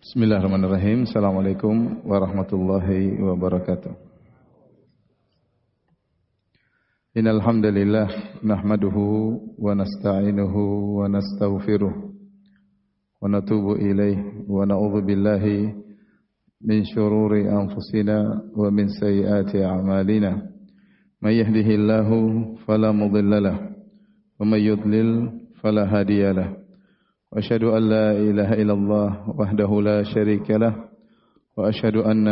Bismillahirrahmanirrahim. Assalamualaikum warahmatullahi wabarakatuh. Innal hamdalillah nahmaduhu wa nasta'inuhu wa nastaghfiruh wa natubu ilaihi wa na'udzu billahi min shururi anfusina wa min sayyiati a'malina. May yahdihillahu fala mudilla lahu wa may yudlil fala hadiya lahu. وأشهد أن لا إله إلا الله وحده لا شريك له وأشهد أن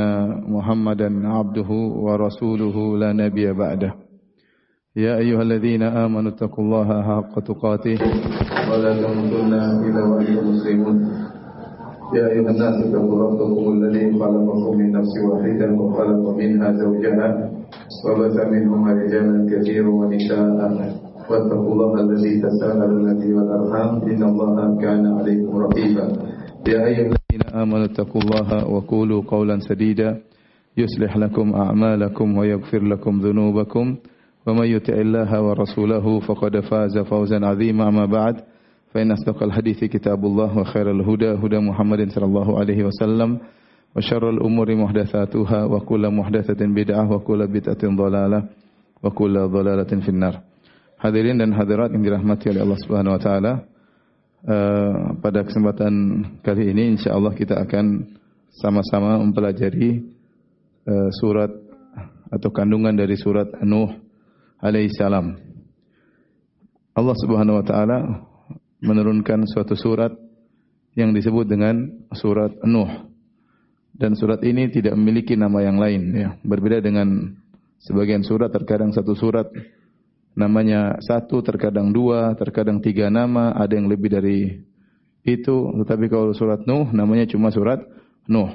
محمدا عبده ورسوله لا نبي بعده يا أيها الذين آمنوا اتقوا الله حق تقاته ولا تموتن إلا وأنتم مسلمون يا أيها الناس اتقوا ربكم الذي خلقكم من نفس واحدة وخلق منها زوجها وبث منهما رجالا كثيرا ونساء واتقوا الله الذي تساءلون به والأرحام إن الله كان عليكم رقيبا يا أيها الذين آمنوا اتقوا الله وقولوا قولا سديدا يصلح لكم أعمالكم ويغفر لكم ذنوبكم ومن يطع الله ورسوله فقد فاز فوزا عظيما أما بعد فإن أصدق الحديث كتاب الله وخير الهدى هدى محمد صلى الله عليه وسلم وشر الأمور محدثاتها وكل محدثة بدعة وكل بدعة ضلالة وكل ضلالة في النار. Hadirin dan hadirat yang dirahmati oleh Allah Subhanahu wa taala, pada kesempatan kali ini insyaallah kita akan sama-sama mempelajari surat atau kandungan dari surat Nuh alaihi salam. Allah Subhanahu wa taala menurunkan suatu surat yang disebut dengan surat Nuh. Dan surat ini tidak memiliki nama yang lain ya. Berbeda dengan sebagian surat, terkadang satu surat namanya satu, terkadang dua, terkadang tiga nama, ada yang lebih dari itu. Tetapi kalau surat Nuh namanya cuma surat Nuh.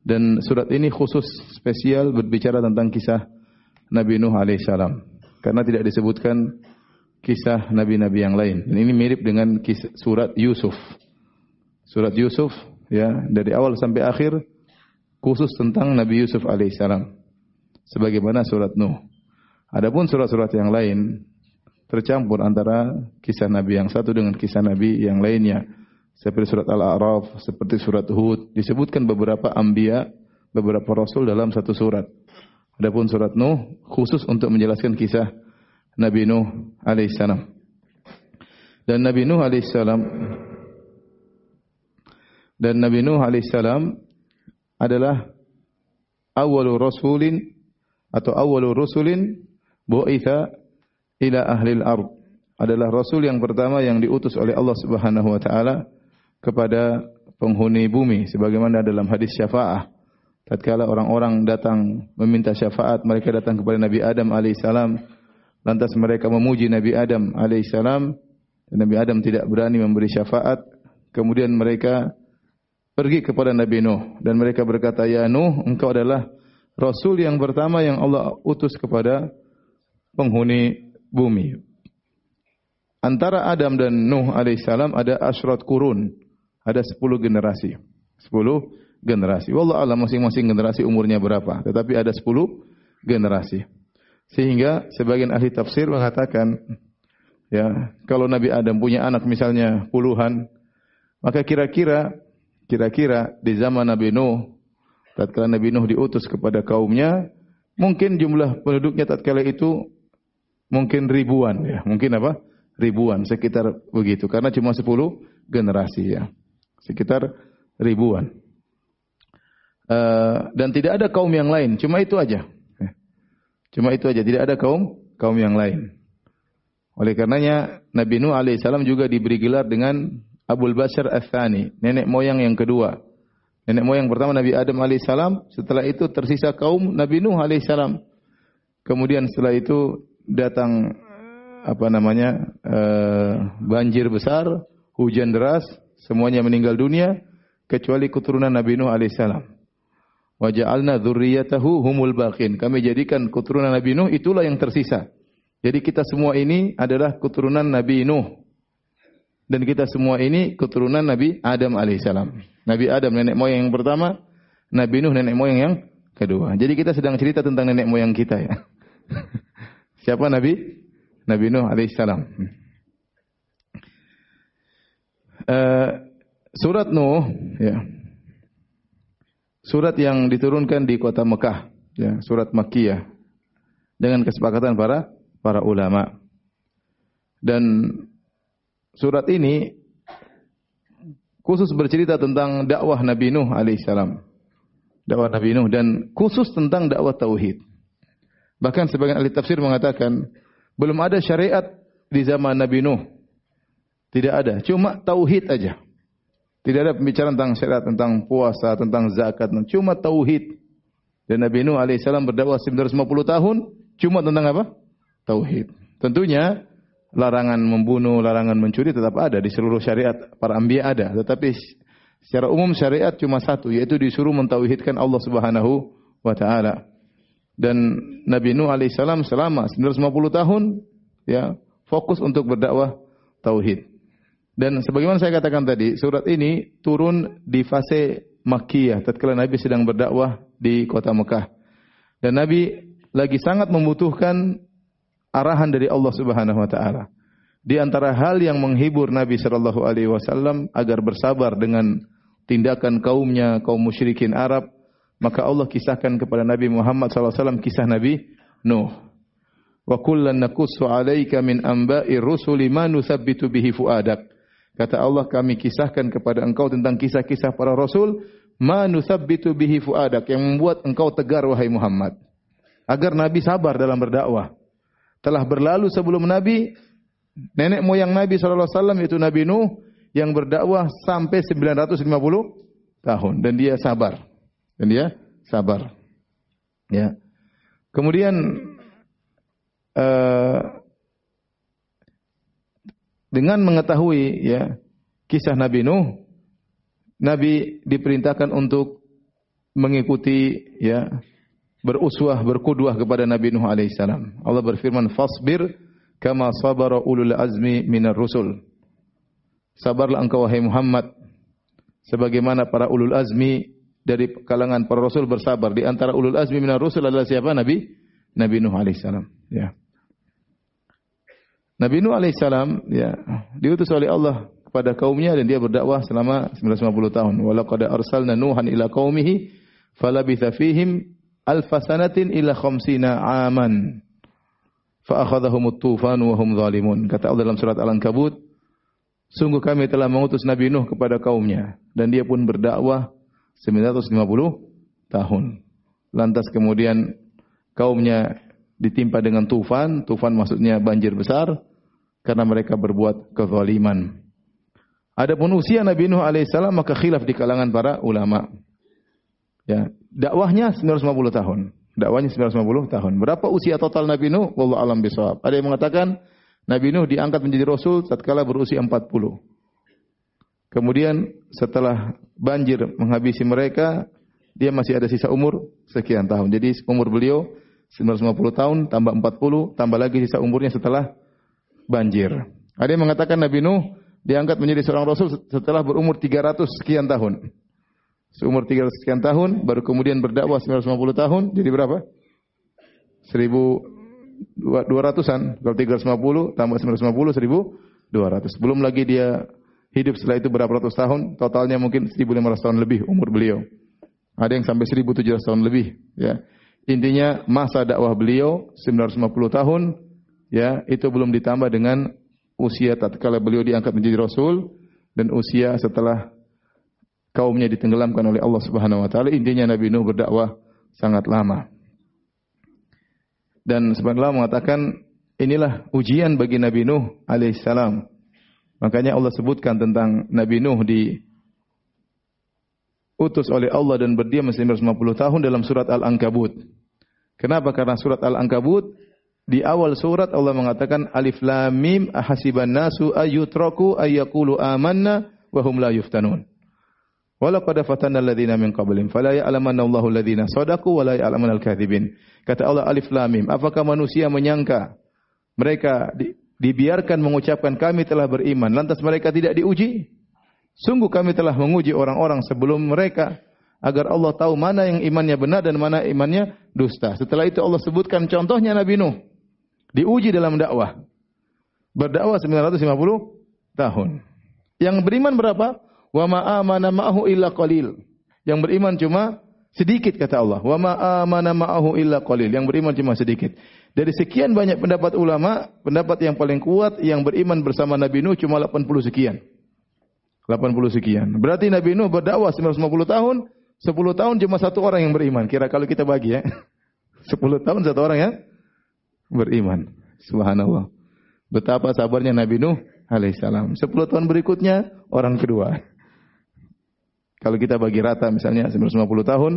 Dan surat ini khusus spesial berbicara tentang kisah Nabi Nuh alaihissalam, karena tidak disebutkan kisah nabi-nabi yang lain. Dan ini mirip dengan kisah surat Yusuf. Surat Yusuf ya, dari awal sampai akhir khusus tentang Nabi Yusuf alaihissalam, sebagaimana surat Nuh. Adapun surat-surat yang lain tercampur antara kisah Nabi yang satu dengan kisah Nabi yang lainnya. Seperti surat Al-A'raf, seperti surat Hud, disebutkan beberapa anbiya, beberapa rasul dalam satu surat. Adapun surat Nuh khusus untuk menjelaskan kisah Nabi Nuh alaihissalam. Dan Nabi Nuh alaihissalam adalah awwalu rasulin atau awwalu rusulin bu'itha ila ahlil ard, adalah rasul yang pertama yang diutus oleh Allah Subhanahu wa taala kepada penghuni bumi, sebagaimana dalam hadis syafaah. Tatkala orang-orang datang meminta syafaat, mereka datang kepada Nabi Adam alaihissalam, lantas mereka memuji Nabi Adam alaihissalam, dan Nabi Adam tidak berani memberi syafaat. Kemudian mereka pergi kepada Nabi Nuh dan mereka berkata, "Ya Nuh, engkau adalah rasul yang pertama yang Allah utus kepada penghuni bumi." Antara Adam dan Nuh alaihissalam ada asyrat kurun, ada 10 generasi. 10 generasi. Wallahu a'lam masing-masing generasi umurnya berapa, tetapi ada 10 generasi. Sehingga sebagian ahli tafsir mengatakan, ya, kalau Nabi Adam punya anak misalnya puluhan, maka kira-kira di zaman Nabi Nuh, tatkala Nabi Nuh diutus kepada kaumnya, mungkin jumlah penduduknya tatkala itu mungkin ribuan ya. Mungkin apa? Ribuan, sekitar begitu. Karena cuma 10 generasi ya. Sekitar ribuan. Dan tidak ada kaum yang lain, cuma itu aja. Cuma itu aja, tidak ada kaum yang lain. Oleh karenanya Nabi Nuh alaihissalam juga diberi gelar dengan Abul Bashar Ats-Tsani, nenek moyang yang kedua. Nenek moyang pertama Nabi Adam alaihissalam, setelah itu tersisa kaum Nabi Nuh alaihissalam. Kemudian setelah itu datang banjir besar, hujan deras, semuanya meninggal dunia kecuali keturunan Nabi Nuh alaihissalam. Wa ja'alna dzurriyyatahu humul baqin. Kami jadikan keturunan Nabi Nuh itulah yang tersisa. Jadi kita semua ini adalah keturunan Nabi Nuh. Dan kita semua ini keturunan Nabi Adam alaihissalam. Nabi Adam nenek moyang yang pertama, Nabi Nuh nenek moyang yang kedua. Jadi kita sedang cerita tentang nenek moyang kita ya. Siapa Nabi Nuh alaihissalam. Surat Nuh ya, surat yang diturunkan di kota Mekah, ya, surat Makkiyah dengan kesepakatan para ulama. Dan surat ini khusus bercerita tentang dakwah Nabi Nuh alaihissalam. Dakwah Nabi Nuh dan khusus tentang dakwah tauhid. Bahkan sebagian ahli tafsir mengatakan belum ada syariat di zaman Nabi Nuh. Tidak ada, cuma tauhid aja. Tidak ada pembicaraan tentang syariat, tentang puasa, tentang zakat, cuma tauhid. Dan Nabi Nuh alaihissalam berdakwah 950 tahun cuma tentang apa? Tauhid. Tentunya larangan membunuh, larangan mencuri tetap ada di seluruh syariat para anbiya ada, tetapi secara umum syariat cuma satu, yaitu disuruh mentauhidkan Allah Subhanahu wa taala. Dan Nabi Nuh alaihissalam selama 950 tahun ya fokus untuk berdakwah tauhid. Dan sebagaimana saya katakan tadi, surat ini turun di fase Makkiyah tatkala Nabi sedang berdakwah di kota Mekah. Dan Nabi lagi sangat membutuhkan arahan dari Allah Subhanahu wa taala. Di antara hal yang menghibur Nabi sallallahu alaihi wasallam agar bersabar dengan tindakan kaumnya, kaum musyrikin Arab, maka Allah kisahkan kepada Nabi Muhammad sallallahu alaihi wasallam kisah Nabi Nuh. Wa kullan naqussu 'alaika min amba'ir rusuli ma nuthabbitu bihi fuadak. Kata Allah, kami kisahkan kepada engkau tentang kisah-kisah para rasul, ma nuthabbitu bihi fuadak, yang membuat engkau tegar wahai Muhammad. Agar Nabi sabar dalam berdakwah. Telah berlalu sebelum Nabi, nenek moyang Nabi sallallahu alaihi wasallam yaitu Nabi Nuh yang berdakwah sampai 950 tahun dan dia sabar. Ya. Kemudian dengan mengetahui ya kisah Nabi Nuh, Nabi diperintahkan untuk mengikuti ya beruswah, berqudwah kepada Nabi Nuh alaihissalam. Allah berfirman, "Fasbir kama sabara ulul azmi minar rusul." Sabarlah engkau wahai Muhammad sebagaimana para ulul azmi dari kalangan para rasul bersabar. Di antara ulul azmi minar rusul adalah siapa? Nabi Nuh alaihissalam, ya. Nabi Nuh alaihissalam ya diutus oleh Allah kepada kaumnya dan dia berdakwah selama 950 tahun. Wa laqad arsalna Nuhan ila qaumihi falabitha fihim alfasanatin ila khamsina aman fa akhadhahumut tufan wa hum zalimun. Kata Allah dalam surat Al-Ankabut, sungguh kami telah mengutus Nabi Nuh kepada kaumnya dan dia pun berdakwah 950 tahun. Lantas kemudian kaumnya ditimpa dengan tufan maksudnya banjir besar karena mereka berbuat kezaliman. Adapun usia Nabi Nuh alaihissalam maka khilaf di kalangan para ulama. Ya, dakwahnya 950 tahun. Dakwahnya 950 tahun. Berapa usia total Nabi Nuh? Wallahu a'lam bishawab. Ada yang mengatakan Nabi Nuh diangkat menjadi rasul tatkala berusia 40. Kemudian setelah banjir menghabisi mereka, dia masih ada sisa umur sekian tahun. Jadi umur beliau 950 tahun tambah 40 tambah lagi sisa umurnya setelah banjir. Ada yang mengatakan Nabi Nuh diangkat menjadi seorang rasul setelah berumur 300 sekian tahun. Seumur 300 sekian tahun baru kemudian berdakwah 950 tahun, jadi berapa? 1200-an. Kalau 350 tambah 950 1200. Belum lagi dia hidup setelah itu berapa ratus tahun, totalnya mungkin 1500 tahun lebih umur beliau. Ada yang sampai 1700 tahun lebih, ya. Intinya masa dakwah beliau 950 tahun, ya, itu belum ditambah dengan usia tatkala beliau diangkat menjadi rasul dan usia setelah kaumnya ditenggelamkan oleh Allah Subhanahu wa taala. Intinya Nabi Nuh berdakwah sangat lama. Dan sebagian ulama mengatakan inilah ujian bagi Nabi Nuh alaihissalam. Makanya Allah sebutkan tentang Nabi Nuh diutus oleh Allah dan berdiam 950 tahun dalam surat Al-Ankabut. Kenapa? Karena surat Al-Ankabut di awal surat Allah mengatakan alif lam mim ahasiban nasu ayyutraku ayyaqulu amanna wa hum la yuftanun. Wa laqad fatanna alladziina min qablihim fala ya'lamanna Allahu alladziina shadaqu wa la ya'lamanal kadzibin. Kata Allah alif lam mim, apakah manusia menyangka mereka dibiarkan mengucapkan kami telah beriman lantas mereka tidak diuji? Sungguh kami telah menguji orang-orang sebelum mereka agar Allah tahu mana yang imannya benar dan mana imannya dusta. Setelah itu Allah sebutkan contohnya Nabi Nuh diuji dalam dakwah. Berdakwah 950 tahun. Yang beriman berapa? Wa ma amana ma'ahu illa qalil. Yang beriman cuma Sedikit kata Allah. Wa ma amana ma'ahu illa qalil. Yang beriman cuma sedikit. Dari sekian banyak pendapat ulama, pendapat yang paling kuat yang beriman bersama Nabi Nuh cuma 80 sekian. 80 sekian. Berarti Nabi Nuh berdakwah 950 tahun, 10 tahun cuma satu orang yang beriman. Kira kalau kita bagi ya. 10 tahun satu orang yang beriman. Subhanallah. Betapa sabarnya Nabi Nuh alaihissalam. 10 tahun berikutnya orang kedua. Kalau kita bagi rata misalnya 950 tahun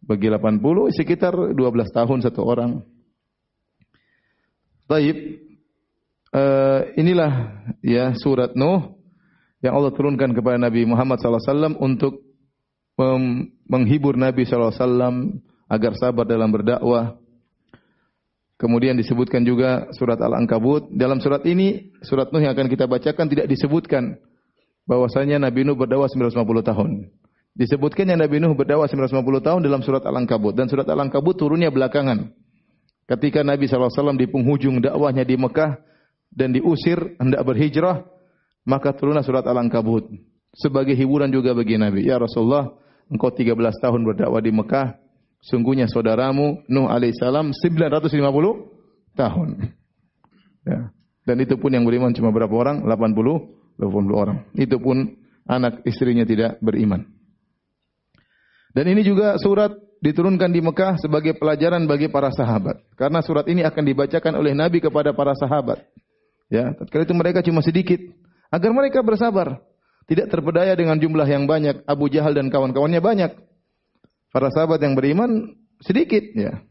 bagi 80 sekitar 12 tahun satu orang. Baik. Inilah ya surat Nuh yang Allah turunkan kepada Nabi Muhammad SAW untuk menghibur Nabi SAW agar sabar dalam berdakwah. Kemudian disebutkan juga surat Al-Ankabut. Dalam surat ini, surat Nuh yang akan kita bacakan tidak disebutkan bahwasanya Nabi Nuh berdakwah 950 tahun. Disebutkannya Nabi Nuh berdakwah 950 tahun dalam surat Al-Ankabut. Dan surat Al-Ankabut turunnya belakangan. Ketika Nabi SAW di penghujung dakwahnya di Mekah dan diusir, hendak berhijrah, maka turunlah surat Al-Ankabut. Sebagai hiburan juga bagi Nabi. Ya Rasulullah, engkau 13 tahun berdakwah di Mekah. Sungguhnya saudaramu Nuh alaihissalam 950 tahun. Ya. Dan itu pun yang beriman cuma berapa orang? 80 orang. Itu pun anak istrinya tidak beriman. Dan ini juga surat diturunkan di Mekah sebagai pelajaran bagi para sahabat. Karena surat ini akan dibacakan oleh Nabi kepada para sahabat. Ya, tatkala itu mereka cuma sedikit. Agar mereka bersabar. Tidak terpedaya dengan jumlah yang banyak. Abu Jahal dan kawan-kawannya banyak. Para sahabat yang beriman sedikit. Ya.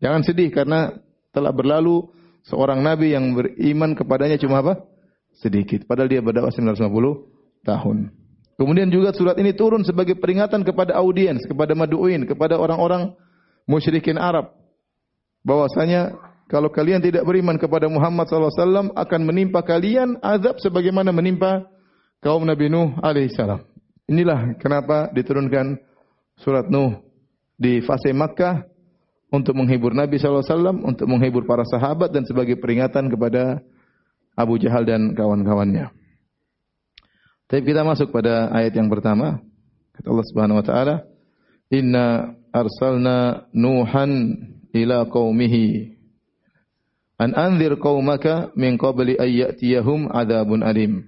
Jangan sedih karena telah berlalu seorang Nabi yang beriman kepadanya cuma apa? Sedikit. Padahal dia berdakwah 950 tahun. Kemudian juga surat ini turun sebagai peringatan kepada audiens, kepada madu'in, kepada orang-orang musyrikin Arab. Bahwasanya kalau kalian tidak beriman kepada Muhammad SAW akan menimpa kalian azab sebagaimana menimpa kaum Nabi Nuh alaihissalam. Inilah kenapa diturunkan surat Nuh di fase Makkah untuk menghibur Nabi SAW, untuk menghibur para sahabat dan sebagai peringatan kepada Abu Jahal dan kawan-kawannya. Tapi kita masuk pada ayat yang pertama. Kata Allah Subhanahu wa taala, "Inna arsalna Nuhan ila qaumihi an anzir qaumaka min qabli ay ya'tiyahum adzabun alim."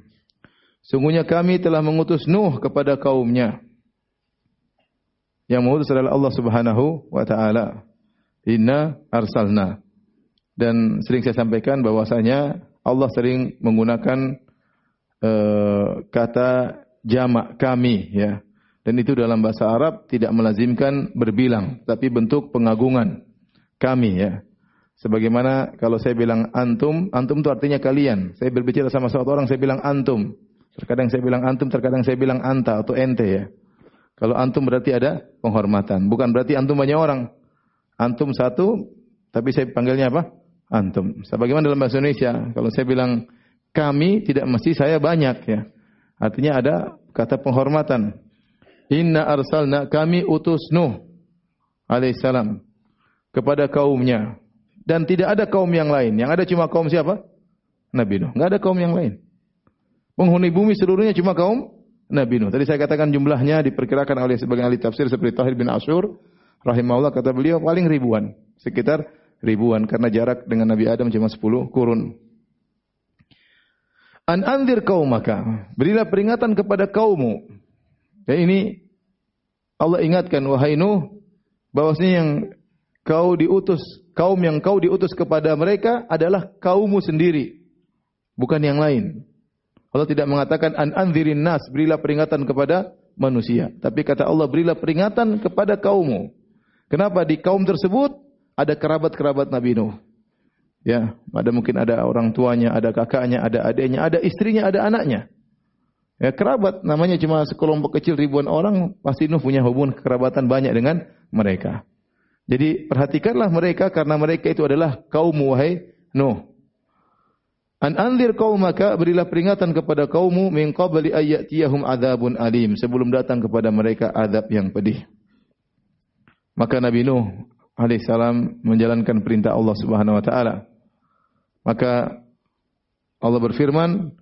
Sungguhnya kami telah mengutus Nuh kepada kaumnya. Yang mengutus adalah Allah Subhanahu wa taala. Inna arsalna. Dan sering saya sampaikan bahwasanya Allah sering menggunakan kata jamak kami ya. Dan itu dalam bahasa Arab tidak melazimkan berbilang, tapi bentuk pengagungan. Kami ya. Sebagaimana kalau saya bilang antum, antum itu artinya kalian. Saya berbicara sama suatu orang saya bilang antum. Terkadang saya bilang antum, terkadang saya bilang anta atau ente ya. Kalau antum berarti ada penghormatan, bukan berarti antum banyak orang. Antum satu, tapi saya panggilnya apa? Antum. Sebagaimana dalam bahasa Indonesia, kalau saya bilang kami tidak mesti saya banyak ya. Artinya ada kata penghormatan. Inna arsalna, kami utus Nuh alaihissalam kepada kaumnya. Dan tidak ada kaum yang lain. Yang ada cuma kaum siapa? Nabi Nuh. Enggak ada kaum yang lain. Penghuni bumi seluruhnya cuma kaum Nabi Nuh. Tadi saya katakan jumlahnya diperkirakan oleh sebagian ahli tafsir seperti Tahir bin Asyur rahimahullah, kata beliau paling ribuan. Sekitar ribuan karena jarak dengan Nabi Adam cuma 10 kurun. An anzir qaumaka, berilah peringatan kepada kaummu. Dan ini Allah ingatkan, wahai Nuh, bahwasanya yang kau diutus, kaum yang kau diutus kepada mereka adalah kaummu sendiri, bukan yang lain. Allah tidak mengatakan an anzirin nas, berilah peringatan kepada manusia, tapi kata Allah berilah peringatan kepada kaummu. Kenapa? Di kaum tersebut ada kerabat-kerabat Nabi Nuh. Ya, mungkin ada orang tuanya, ada kakaknya, ada adiknya, ada istrinya, ada anaknya. Ya, kerabat namanya cuma sekelompok kecil ribuan orang, pasti Nuh punya hubungan kekerabatan banyak dengan mereka. Jadi perhatikanlah mereka karena mereka itu adalah kaum wahai Nuh. An anzir qaumaka, berilah peringatan kepada kaummu min qabli ayyatiyahum adzabun alim, sebelum datang kepada mereka azab yang pedih. Maka Nabi Nuh alaihissalam menjalankan perintah Allah Subhanahu wa taala. Maka Allah berfirman,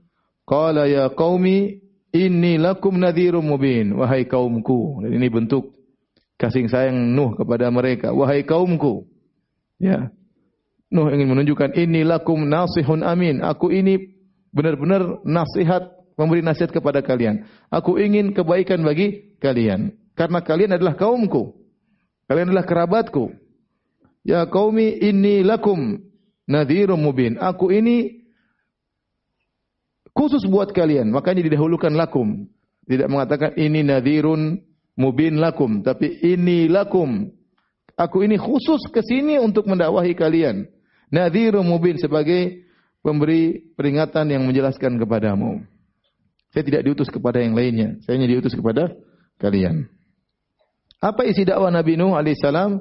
qala ya qaumi inni lakum nadhirum mubin, wahai kaumku. Dan ini bentuk kasih sayang Nuh kepada mereka, wahai kaumku. Ya. Nuh ingin menunjukkan inni lakum nasihun amin. Aku ini benar-benar nasihat, memberi nasihat kepada kalian. Aku ingin kebaikan bagi kalian karena kalian adalah kaumku. Kalian adalah kerabatku. Ya qaumi inni lakum nadhirum mubin. Aku ini khusus buat kalian. Makanya didahulukan lakum. Tidak mengatakan ini nadhirun mubin lakum, tapi ini lakum. Aku ini khusus ke sini untuk mendakwahi kalian. Nadhirun mubin sebagai pemberi peringatan yang menjelaskan kepadamu. Saya tidak diutus kepada yang lainnya. Saya hanya diutus kepada kalian. Apa isi dakwah Nabi Nuh alaihissalam?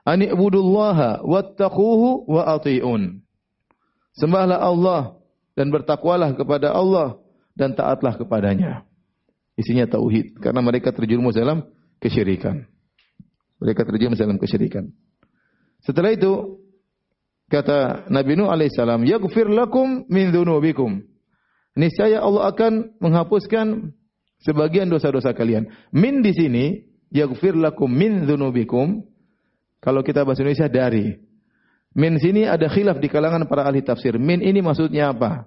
Ani ibudullaha wattaquhu wa ati'un. Sembahlah Allah dan bertakwalah kepada Allah dan taatlah kepadanya. Isinya tauhid karena mereka terjerumus dalam kesyirikan. Mereka terjerumus dalam kesyirikan. Setelah itu kata Nabi Nuh alaihissalam, yaghfir lakum min dzunubikum. Niscaya Allah akan menghapuskan sebagian dosa-dosa kalian. Min di sini yaghfir lakum min dzunubikum. Kalau kita bahasa Indonesia dari. Min sini ada khilaf di kalangan para ahli tafsir. Min ini maksudnya apa?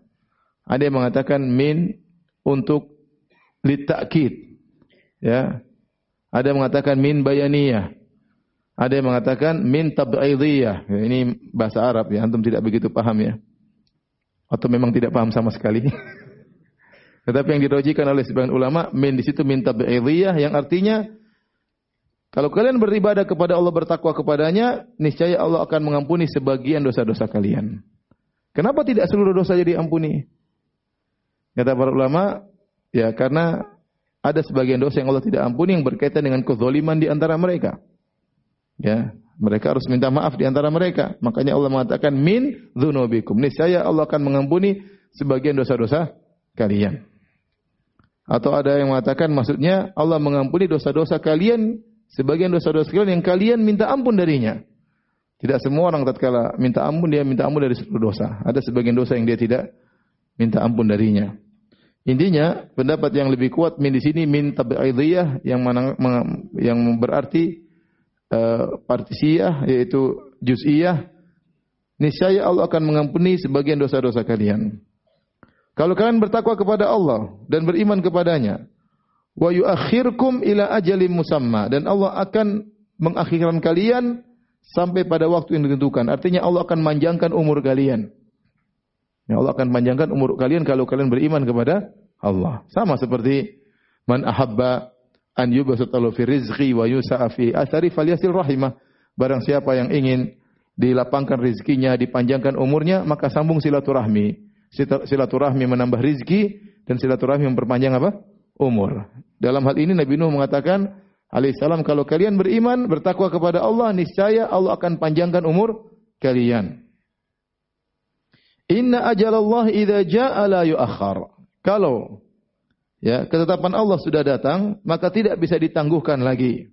Ada yang mengatakan min untuk litakid. Ya. Ada yang mengatakan min bayaniyah. Ada yang mengatakan min tab'idiyah. Ya, ini bahasa Arab ya, antum tidak begitu paham ya. Atau memang tidak paham sama sekali. Tetapi yang dirojikan oleh sebagian ulama, min di situ min tab'idiyah yang artinya kalau kalian beribadah kepada Allah, bertakwa kepadanya, niscaya Allah akan mengampuni sebagian dosa-dosa kalian. Kenapa tidak seluruh dosa jadi ampuni? Kata para ulama, ya karena ada sebagian dosa yang Allah tidak ampuni yang berkaitan dengan kezaliman di antara mereka. Ya, mereka harus minta maaf di antara mereka. Makanya Allah mengatakan min dzunubikum. Niscaya Allah akan mengampuni sebagian dosa-dosa kalian. Atau ada yang mengatakan maksudnya Allah mengampuni dosa-dosa kalian, sebagian dosa-dosa kalian yang kalian minta ampun darinya. Tidak semua orang tatkala minta ampun dia minta ampun dari seluruh dosa. Ada sebagian dosa yang dia tidak minta ampun darinya. Intinya pendapat yang lebih kuat min di sini min tab'idiyah yang berarti partisiyah yaitu juz'iyah. Niscaya Allah akan mengampuni sebagian dosa-dosa kalian. Kalau kalian bertakwa kepada Allah dan beriman kepadanya, wa yuakhirkum ila ajalin musamma, dan Allah akan mengakhirkan kalian sampai pada waktu yang ditentukan. Artinya Allah akan manjangkan umur kalian. Ya, Allah akan panjangkan umur kalian kalau kalian beriman kepada Allah. Sama seperti man ahabba an yubsatahu fi rizqi wa yusa'a fi athari falyasil rahimah. Barang siapa yang ingin dilapangkan rezekinya, dipanjangkan umurnya, maka sambung silaturahmi. Silaturahmi menambah rizki dan silaturahmi memperpanjang apa? Umur. Dalam hal ini Nabi Nuh mengatakan alaihissalam, kalau kalian beriman, bertakwa kepada Allah, niscaya Allah akan panjangkan umur kalian. Inna ajalallah idza jaa la yuakhkhar. Kalau ya ketetapan Allah sudah datang, maka tidak bisa ditangguhkan lagi.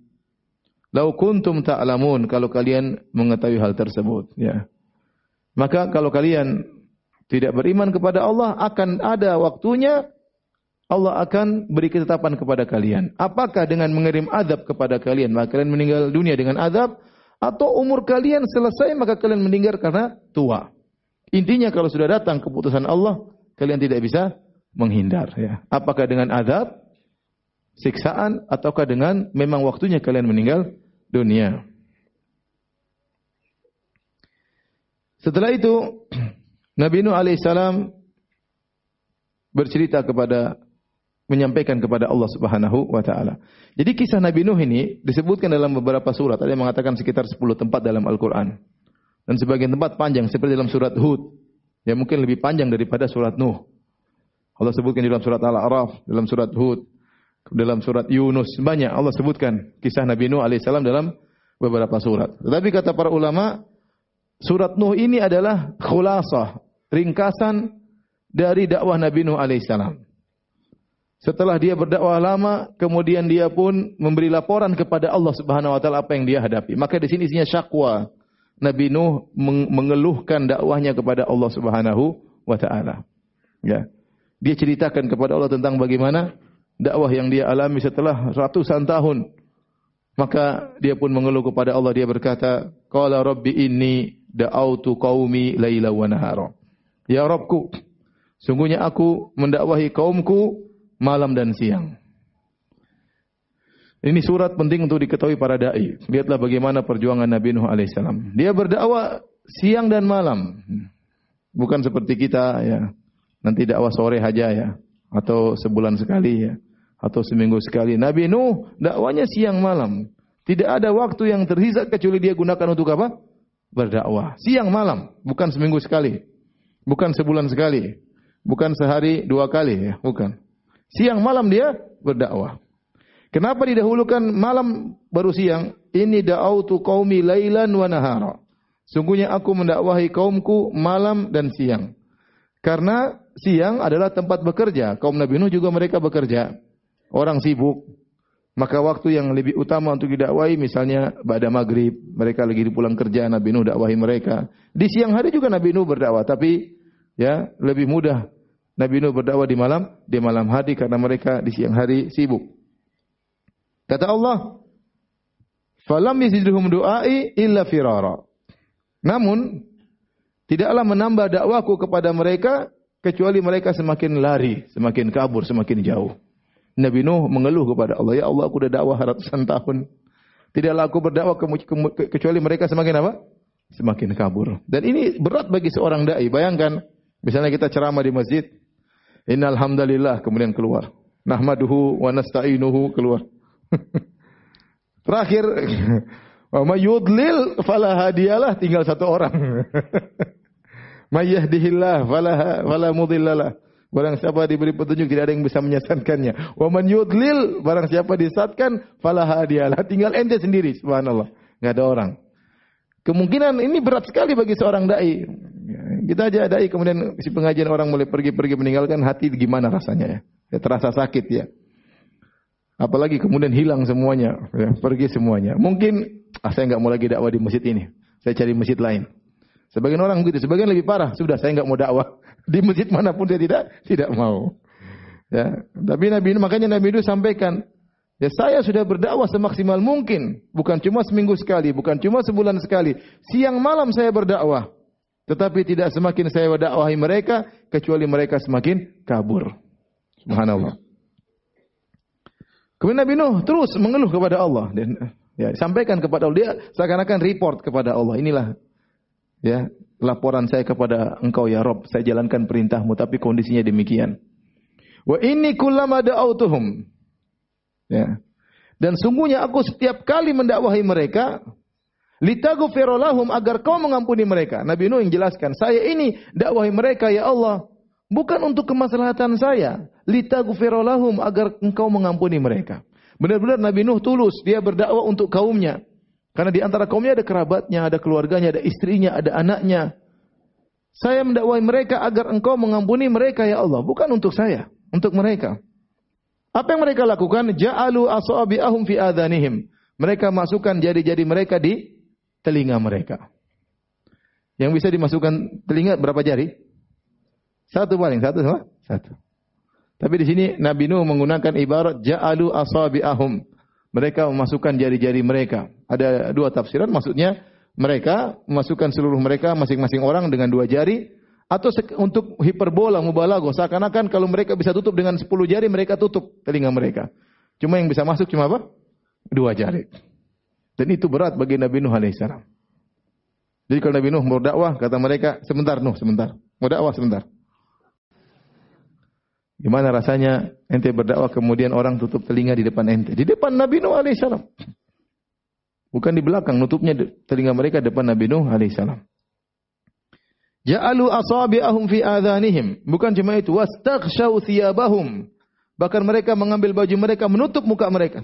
Lau kuntum ta'lamun, kalau kalian mengetahui hal tersebut, ya. Maka kalau kalian tidak beriman kepada Allah, akan ada waktunya Allah akan beri ketetapan kepada kalian. Apakah dengan mengirim azab kepada kalian, maka kalian meninggal dunia dengan azab, atau umur kalian selesai maka kalian meninggal karena tua. Intinya kalau sudah datang keputusan Allah, kalian tidak bisa menghindar. Ya. Apakah dengan azab, siksaan, ataukah dengan memang waktunya kalian meninggal dunia. Setelah itu, Nabi Nuh alaihissalam bercerita menyampaikan kepada Allah Subhanahu wa taala. Jadi kisah Nabi Nuh ini disebutkan dalam beberapa surat. Ada yang mengatakan sekitar 10 tempat dalam Al-Qur'an. Dan sebagian tempat panjang seperti dalam surat Hud. Ya mungkin lebih panjang daripada surat Nuh. Allah sebutkan di dalam surat Al-A'raf, dalam surat Hud, dalam surat Yunus, banyak Allah sebutkan kisah Nabi Nuh alaihissalam dalam beberapa surat. Tetapi kata para ulama, surat Nuh ini adalah khulasah, ringkasan dari dakwah Nabi Nuh alaihissalam. Setelah dia berdakwah lama, kemudian dia pun memberi laporan kepada Allah Subhanahu wa taala apa yang dia hadapi. Maka di sini isinya syakwa. Nabi Nuh mengeluhkan dakwahnya kepada Allah Subhanahu wa taala. Ya. Dia ceritakan kepada Allah tentang bagaimana dakwah yang dia alami setelah ratusan tahun. Maka dia pun mengeluh kepada Allah. Dia berkata, qala rabbi inni da'autu qaumi laila wa nahara. Ya Rabbku, sungguhnya aku mendakwahi kaumku malam dan siang. Ini surat penting untuk diketahui para dai. Lihatlah bagaimana perjuangan Nabi Nuh alaihissalam. Dia berdakwah siang dan malam. Bukan seperti kita ya. Nanti dakwah sore aja ya, atau sebulan sekali ya, atau seminggu sekali. Nabi Nuh dakwanya siang malam. Tidak ada waktu yang tersisa kecuali dia gunakan untuk apa? Berdakwah. Siang malam, bukan seminggu sekali. Bukan sebulan sekali. Bukan sehari 2 kali ya, bukan. Siang malam dia berdakwah. Kenapa didahulukan malam baru siang? Ini da'autu qaumi lailan wa nahara. Sungguhnya aku mendakwahi kaumku malam dan siang. Karena siang adalah tempat bekerja. Kaum Nabi Nuh juga mereka bekerja. Orang sibuk. Maka waktu yang lebih utama untuk didakwahi misalnya pada maghrib. Mereka lagi pulang kerja, Nabi Nuh dakwahi mereka. Di siang hari juga Nabi Nuh berdakwah. Tapi ya lebih mudah Nabi Nuh berdakwah di malam hari karena mereka di siang hari sibuk. Kata Allah, "Falam yazidhum du'ai illa firara." Namun tidaklah menambah dakwaku kepada mereka kecuali mereka semakin lari, semakin kabur, semakin jauh. Nabi Nuh mengeluh kepada Allah, "Ya Allah, aku sudah dakwah ratusan tahun. Tidaklah aku berdakwah kecuali mereka semakin apa? Semakin kabur." Dan ini berat bagi seorang dai. Bayangkan, misalnya kita ceramah di masjid, "Innal hamdalillah," kemudian keluar. "Nahmaduhu wa nasta'inuhu," keluar. Terakhir, "Wa may yudlil fala hadiyalah," tinggal 1 orang. "May yahdihillah fala mudhillalah." Barang siapa diberi petunjuk tidak ada yang bisa menyesatkannya. Wa man yudlil, barang siapa disesatkan fala hadiyalah. Tinggal ente sendiri, subhanallah. Enggak ada orang. Kemungkinan ini berat sekali bagi seorang dai. Kita aja dai kemudian si pengajian orang mulai pergi meninggalkan, hati gimana rasanya ya? Ya terasa sakit ya. Apalagi kemudian hilang semuanya, ya, pergi semuanya. Mungkin saya enggak mau lagi dakwah di masjid ini. Saya cari masjid lain. Sebagian orang begitu, sebagian lebih parah. Sudah saya enggak mau dakwah. Di masjid manapun dia tidak mau. Ya, tapi makanya Nabi itu sampaikan, ya saya sudah berdakwah semaksimal mungkin, bukan cuma seminggu sekali, bukan cuma sebulan sekali. Siang malam saya berdakwah. Tetapi tidak semakin saya dakwahi mereka kecuali mereka semakin kabur. Subhanallah. Kemudian Nabi Nuh terus mengeluh kepada Allah dan ya, sampaikan kepada Allah, dia seakan-akan report kepada Allah. Inilah ya laporan saya kepada engkau ya Rabb, saya jalankan perintahmu tapi kondisinya demikian. Wa inni kullama da'autuhum. Ya. Dan sungguhnya aku setiap kali mendakwahi mereka, litaghfira lahum, agar kau mengampuni mereka. Nabi Nuh yang jelaskan, saya ini dakwahi mereka ya Allah, bukan untuk kemaslahatan saya, litaghfira lahum, agar engkau mengampuni mereka. Benar-benar Nabi Nuh tulus, dia berdakwah untuk kaumnya. Karena di antara kaumnya ada kerabatnya, ada keluarganya, ada istrinya, ada anaknya. Saya mendakwahi mereka agar engkau mengampuni mereka ya Allah. Bukan untuk saya, untuk mereka. Apa yang mereka lakukan? Ja'alu asabi'ahum fi adhanihim. Mereka masukkan jari-jari mereka di telinga mereka. Yang bisa dimasukkan telinga berapa jari? 1 paling, 1 sama? 1. Tapi di sini Nabi Nuh menggunakan ibarat ja'alu asabi'ahum. Mereka memasukkan jari-jari mereka. Ada 2 tafsiran, maksudnya mereka memasukkan seluruh mereka masing-masing orang dengan 2 jari, atau untuk hiperbola, mubalaghah, seakan-akan kalau mereka bisa tutup dengan 10 jari, mereka tutup telinga mereka. Cuma yang bisa masuk cuma apa? 2 jari. Dan itu berat bagi Nabi Nuh alaihissalam. Jadi kalau Nabi Nuh berdakwah, kata mereka, sebentar Nuh, sebentar. Mau dakwah sebentar. Gimana rasanya ente berdakwah kemudian orang tutup telinga di depan ente? Di depan Nabi Nuh alaihissalam. Bukan di belakang, nutupnya telinga mereka depan Nabi Nuh alaihissalam. Ja'alu asabi'ahum fi adhanihim. Bukan cuma itu, wastaghshaw thiyabahum. Bahkan mereka mengambil baju mereka, menutup muka mereka.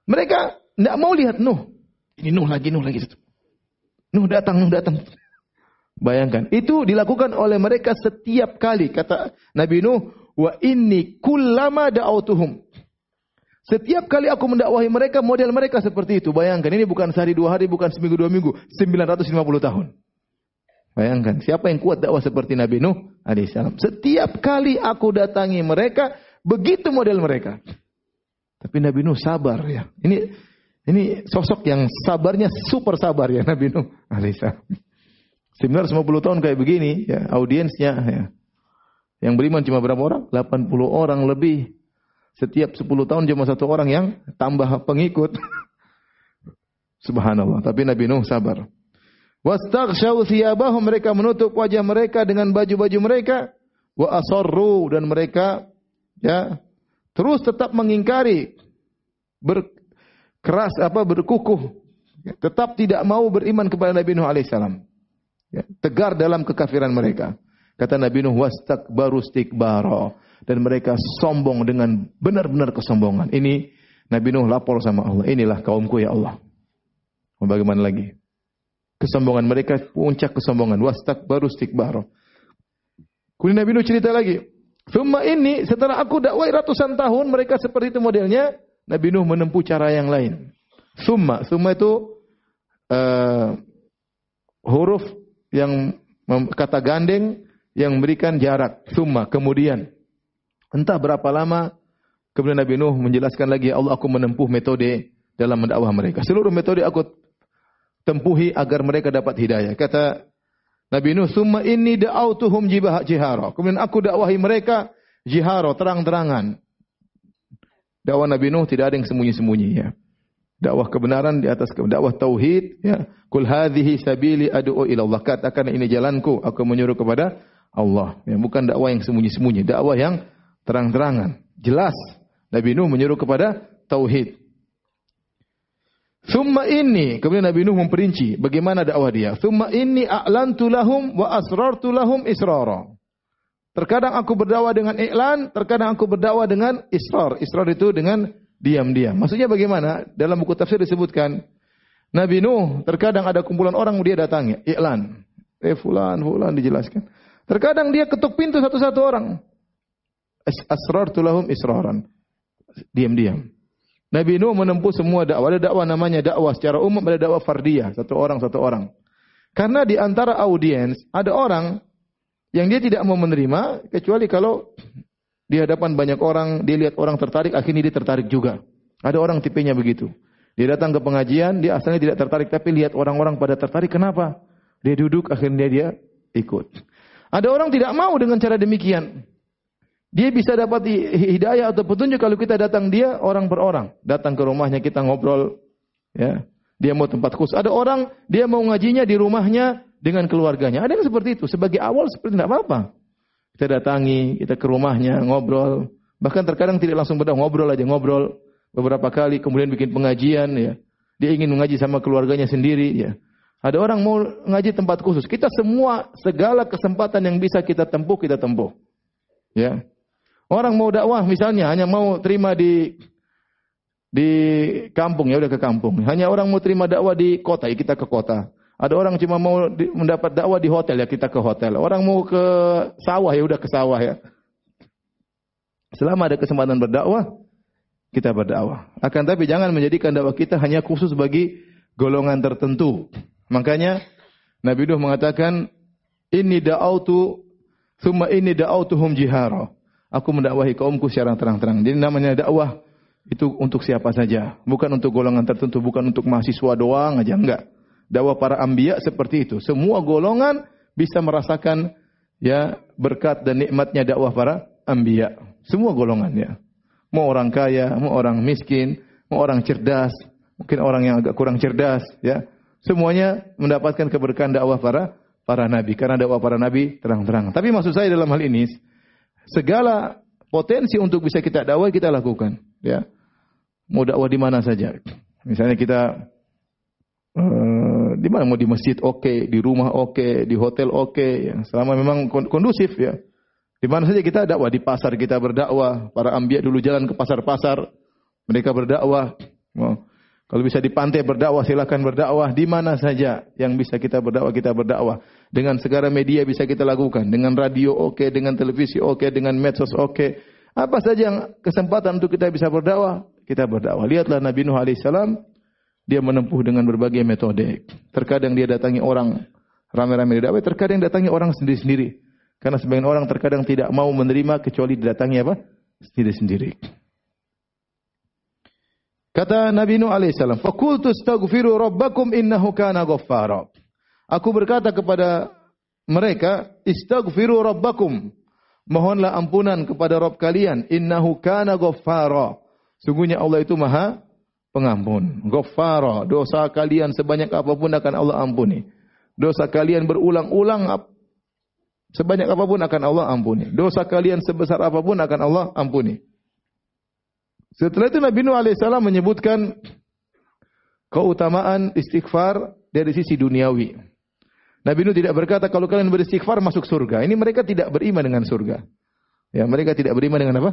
Mereka tidak mau lihat Nuh. Ini Nuh lagi. Nuh datang. Bayangkan, itu dilakukan oleh mereka setiap kali. Kata Nabi Nuh, wa inni kullama da'autuhum. Setiap kali aku mendakwahi mereka, model mereka seperti itu. Bayangkan, ini bukan sehari 2 hari, bukan seminggu 2 minggu, 950 tahun. Bayangkan, siapa yang kuat dakwah seperti Nabi Nuh alaihissalam? Setiap kali aku datangi mereka, begitu model mereka. Tapi Nabi Nuh sabar ya. Ini sosok yang sabarnya super sabar ya Nabi Nuh alaihissalam. 950 tahun kayak begini ya, audiensnya ya. Yang beriman cuma berapa orang? 80 orang lebih. Setiap 10 tahun cuma 1 orang yang tambah pengikut. Subhanallah. Tapi Nabi Nuh sabar. Wastaghshaw thiyabahum, mereka menutup wajah mereka dengan baju-baju mereka. Wa asarru, dan mereka ya terus tetap mengingkari, berkukuh, ya, tetap tidak mau beriman kepada Nabi Nuh alaihissalam. Ya, tegar dalam kekafiran mereka. Kata Nabi Nuh, wastakbaru istikbara, dan mereka sombong dengan benar-benar kesombongan. Ini Nabi Nuh lapor sama Allah, inilah kaumku ya Allah. Mau bagaimana lagi? Kesombongan mereka, puncak kesombongan. Wastakbaru istikbara. Kemudian Nabi Nuh cerita lagi. Thumma ini, setelah aku dakwai ratusan tahun, mereka seperti itu modelnya. Nabi Nuh menempuh cara yang lain. Thumma itu huruf yang kata gandeng yang memberikan jarak. Thumma, kemudian. Entah berapa lama, kemudian Nabi Nuh menjelaskan lagi, ya Allah, aku menempuh metode dalam mendakwah mereka. Seluruh metode aku tempuhi agar mereka dapat hidayah. Kata Nabi Nuh, "Summa inni da'autuhum jihara." Kemudian aku dakwahi mereka jihara, terang-terangan. Dakwah Nabi Nuh tidak ada yang sembunyi-sembunyi ya. Dakwah kebenaran di atas dakwah tauhid ya. Qul hadhihi sabili ad'u ila Allah. Katakan ini jalanku, aku menyuruh kepada Allah. Ya, bukan dakwah yang sembunyi-sembunyi, dakwah yang terang-terangan. Jelas Nabi Nuh menyuruh kepada tauhid. Thumma inni, kemudian Nabi Nuh memperinci bagaimana dakwah dia. Thumma inni a'lantu lahum wa asrartu lahum israra. Terkadang aku berdakwah dengan iklan, terkadang aku berdakwah dengan israr. Israr itu dengan diam-diam. Maksudnya bagaimana? Dalam buku tafsir disebutkan, Nabi Nuh terkadang ada kumpulan orang dia datangi, iklan. Fulan dijelaskan. Terkadang dia ketuk pintu satu-satu orang. Asrartu lahum israran. Diam-diam. Nabi Nuh menempuh semua dakwah. Ada dakwah namanya dakwah secara umum, ada dakwah fardiyah, satu orang. Karena di antara audiens ada orang yang dia tidak mau menerima kecuali kalau di hadapan banyak orang, dia lihat orang tertarik, akhirnya dia tertarik juga. Ada orang tipenya begitu. Dia datang ke pengajian, dia asalnya tidak tertarik, tapi lihat orang-orang pada tertarik, kenapa? Dia duduk, akhirnya dia ikut. Ada orang tidak mau dengan cara demikian. Dia bisa dapat hidayah atau petunjuk kalau kita datang dia orang per orang. Datang ke rumahnya kita ngobrol. Ya. Dia mau tempat khusus. Ada orang dia mau ngajinya di rumahnya dengan keluarganya. Ada yang seperti itu. Sebagai awal seperti tidak apa-apa. Kita datangi, kita ke rumahnya, ngobrol. Bahkan terkadang tidak langsung berdakwah, ngobrol beberapa kali. Kemudian bikin pengajian. Ya. Dia ingin mengaji sama keluarganya sendiri. Ya. Ada orang mau ngaji tempat khusus. Kita semua, segala kesempatan yang bisa kita tempuh, kita tempuh. Ya. Orang mau dakwah misalnya hanya mau terima di kampung, ya udah ke kampung. Hanya orang mau terima dakwah di kota, ya kita ke kota. Ada orang cuma mau mendapat dakwah di hotel, ya kita ke hotel. Orang mau ke sawah, ya udah ke sawah ya. Selama ada kesempatan berdakwah, kita berdakwah. Akan tapi jangan menjadikan dakwah kita hanya khusus bagi golongan tertentu. Makanya Nabi Nuh mengatakan, "Inni da'autu tsumma inni da'autuhum jihara." Aku mendakwahi kaumku secara terang-terang. Jadi namanya dakwah itu untuk siapa saja, bukan untuk golongan tertentu, bukan untuk mahasiswa doang aja, enggak. Dakwah para anbiya seperti itu. Semua golongan bisa merasakan ya berkat dan nikmatnya dakwah para anbiya. Semua golongan ya. Mau orang kaya, mau orang miskin, mau orang cerdas, mungkin orang yang agak kurang cerdas ya. Semuanya mendapatkan keberkahan dakwah para nabi, karena dakwah para nabi terang-terang. Tapi maksud saya dalam hal ini, segala potensi untuk bisa kita dakwah kita lakukan, ya. Mau dakwah di mana saja. Misalnya kita di mana, mau di masjid oke, di rumah oke, di hotel oke, ya. Selama memang kondusif ya. Di mana saja kita dakwah, di pasar kita berdakwah. Para anbiya dulu jalan ke pasar-pasar, mereka berdakwah. Kalau bisa di pantai berdakwah, silakan berdakwah. Di mana saja yang bisa kita berdakwah. Dengan segala media bisa kita lakukan. Dengan radio oke, dengan televisi oke, dengan medsos oke. Apa saja yang kesempatan untuk kita bisa berdakwah, kita berdakwah. Lihatlah Nabi Nuh alaihissalam, dia menempuh dengan berbagai metode. Terkadang dia datangi orang ramai-ramai dakwah, terkadang datangi orang sendiri-sendiri. Karena sebagian orang terkadang tidak mau menerima kecuali didatangi apa? Sendiri-sendiri. Kata Nabi Nuh alaihissalam, "Faqultu astaghfiru rabbakum innahu kana ghaffara." Aku berkata kepada mereka, "Istaghfiru rabbakum." Mohonlah ampunan kepada Rabb kalian, innahu kana ghaffara. Sungguhnya Allah itu Maha Pengampun. Ghaffara, dosa kalian sebanyak apapun akan Allah ampuni. Dosa kalian berulang-ulang sebanyak apapun akan Allah ampuni. Dosa kalian sebesar apapun akan Allah ampuni. Setelah itu Nabi Nuh alaihissalam menyebutkan keutamaan istighfar dari sisi duniawi. Nabi Nuh tidak berkata kalau kalian beristighfar masuk surga. Ini mereka tidak beriman dengan surga. Ya, mereka tidak beriman dengan apa?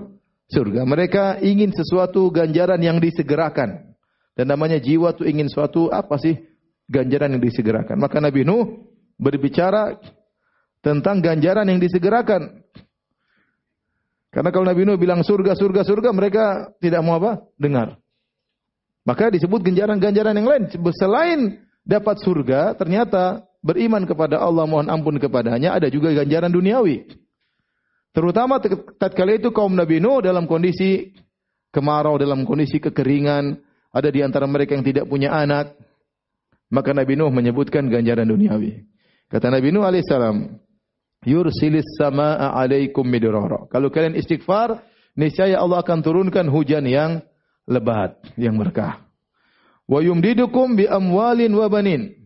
Surga. Mereka ingin sesuatu ganjaran yang disegerakan. Dan namanya jiwa itu ingin suatu apa sih? Ganjaran yang disegerakan. Maka Nabi Nuh berbicara tentang ganjaran yang disegerakan. Karena kalau Nabi Nuh bilang surga, surga, surga, mereka tidak mau apa? Dengar. Maka disebut ganjaran-ganjaran yang lain. Selain dapat surga, ternyata beriman kepada Allah, mohon ampun kepadanya, ada juga ganjaran duniawi. Terutama tatkala itu kaum Nabi Nuh dalam kondisi kemarau, dalam kondisi kekeringan, ada di antara mereka yang tidak punya anak. Maka Nabi Nuh menyebutkan ganjaran duniawi. Kata Nabi Nuh alaihissalam, yursilis samaa alaikum midrara. Kalau kalian istighfar, niscaya Allah akan turunkan hujan yang lebat, yang berkah. Wa yumdidukum bi amwalin wa banin.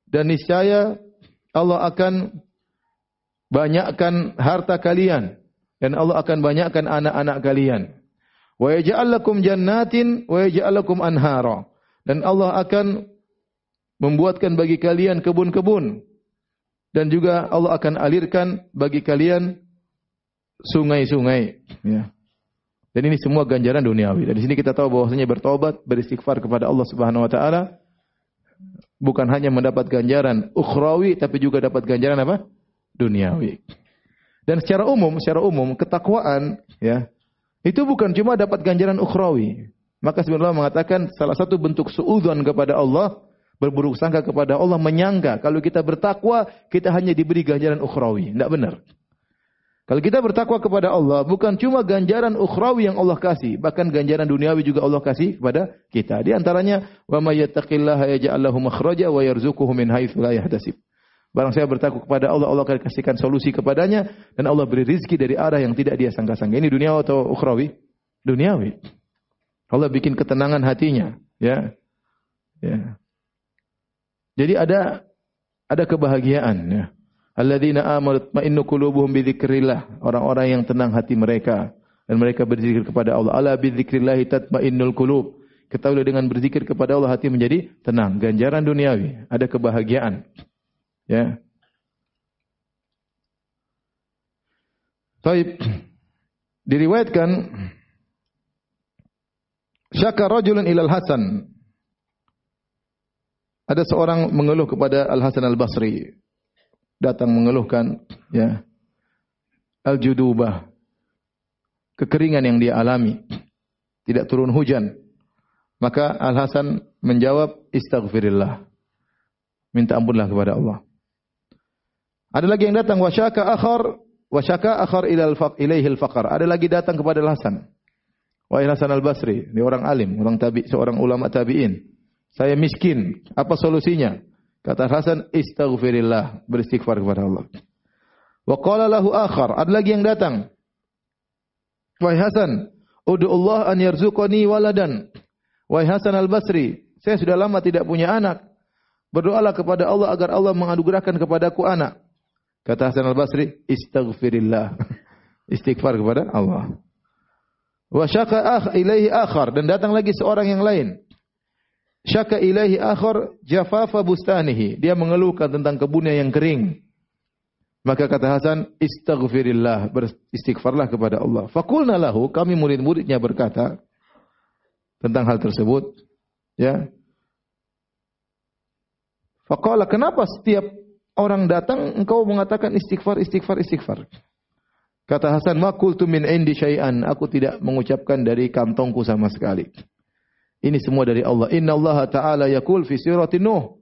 Dan niscaya Allah akan banyakkan harta kalian dan Allah akan banyakkan anak-anak kalian. Wa yaj'al lakum jannatin wa yaj'al lakum anhara. Dan Allah akan membuatkan bagi kalian kebun-kebun. Dan juga Allah akan alirkan bagi kalian sungai-sungai. Ya. Dan ini semua ganjaran duniawi. Dan di sini kita tahu bahwasanya bertobat, beristighfar kepada Allah Subhanahu Wa Taala bukan hanya mendapat ganjaran ukhrawi, tapi juga dapat ganjaran apa? Duniawi. Dan secara umum ketakwaan, ya, itu bukan cuma dapat ganjaran ukhrawi. Maka sebenarnya Allah mengatakan salah satu bentuk suudzon kepada Allah, berburuk sangka kepada Allah, menyangka kalau kita bertakwa kita hanya diberi ganjaran ukhrawi. Tidak benar. Kalau kita bertakwa kepada Allah, bukan cuma ganjaran ukhrawi yang Allah kasih, bahkan ganjaran duniawi juga Allah kasih kepada kita. Di antaranya, wa may yattaqillaha yaj'al lahu makhraja wa yarzuquhu min haitsu la yahtasib. Barang saya bertakwa kepada Allah, Allah akan kasihkan solusi kepadanya dan Allah beri rezeki dari arah yang tidak dia sangka-sangka. Ini duniawi atau ukhrawi? Duniawi. Allah bikin ketenangan hatinya, ya. Ya. Jadi ada kebahagiaan, ya. Alladzina amanu tatma'innu qulubuhum bi dzikrillah. Orang-orang yang tenang hati mereka dan mereka berzikir kepada Allah. Ala bi dzikrillah tatma'innul qulub. Ketahuilah dengan berzikir kepada Allah hati menjadi tenang. Ganjaran duniawi, ada kebahagiaan. Ya. Baik. Diriwayatkan syaka rajulun ilal Hasan. Ada seorang mengeluh kepada Al Hasan Al Basri. Datang mengeluhkan, ya, al-judubah, kekeringan yang dia alami, tidak turun hujan. Maka Al Hasan menjawab, istaghfirillah, minta ampunlah kepada Allah. Ada lagi yang datang, wasyaka akhar ilaihi al-faqar. Ada lagi datang kepada Al Hasan, wahai Hasan Al Basri, dia orang alim, seorang ulama tabi'in. Saya miskin, apa solusinya? Kata Hasan, istaghfirillah, beristighfar kepada Allah. Wa qala lahu akhar, ada lagi yang datang. Wahai Hasan, ud'u Allah an yarzuqani waladan. Wahai Hasan Al-Basri, saya sudah lama tidak punya anak. Berdoalah kepada Allah agar Allah menganugerahkan kepadaku anak. Kata Hasan Al-Basri, istaghfirillah. Istighfar kepada Allah. Wa syaka ilaihi akhar, dan datang lagi seorang yang lain. Syaka ilaihi akhar jafafa bustanihi. Dia mengeluhkan tentang kebunnya yang kering. Maka kata Hasan, istaghfirillah, beristighfarlah kepada Allah. Faqulna lahu, kami murid-muridnya berkata tentang hal tersebut, ya. Faqala, kenapa setiap orang datang engkau mengatakan istighfar, istighfar, istighfar? Kata Hasan, ma qultu min indi syai'an, aku tidak mengucapkan dari kantongku sama sekali. Ini semua dari Allah. Inna Allah Ta'ala yaqul fi surati Nuh.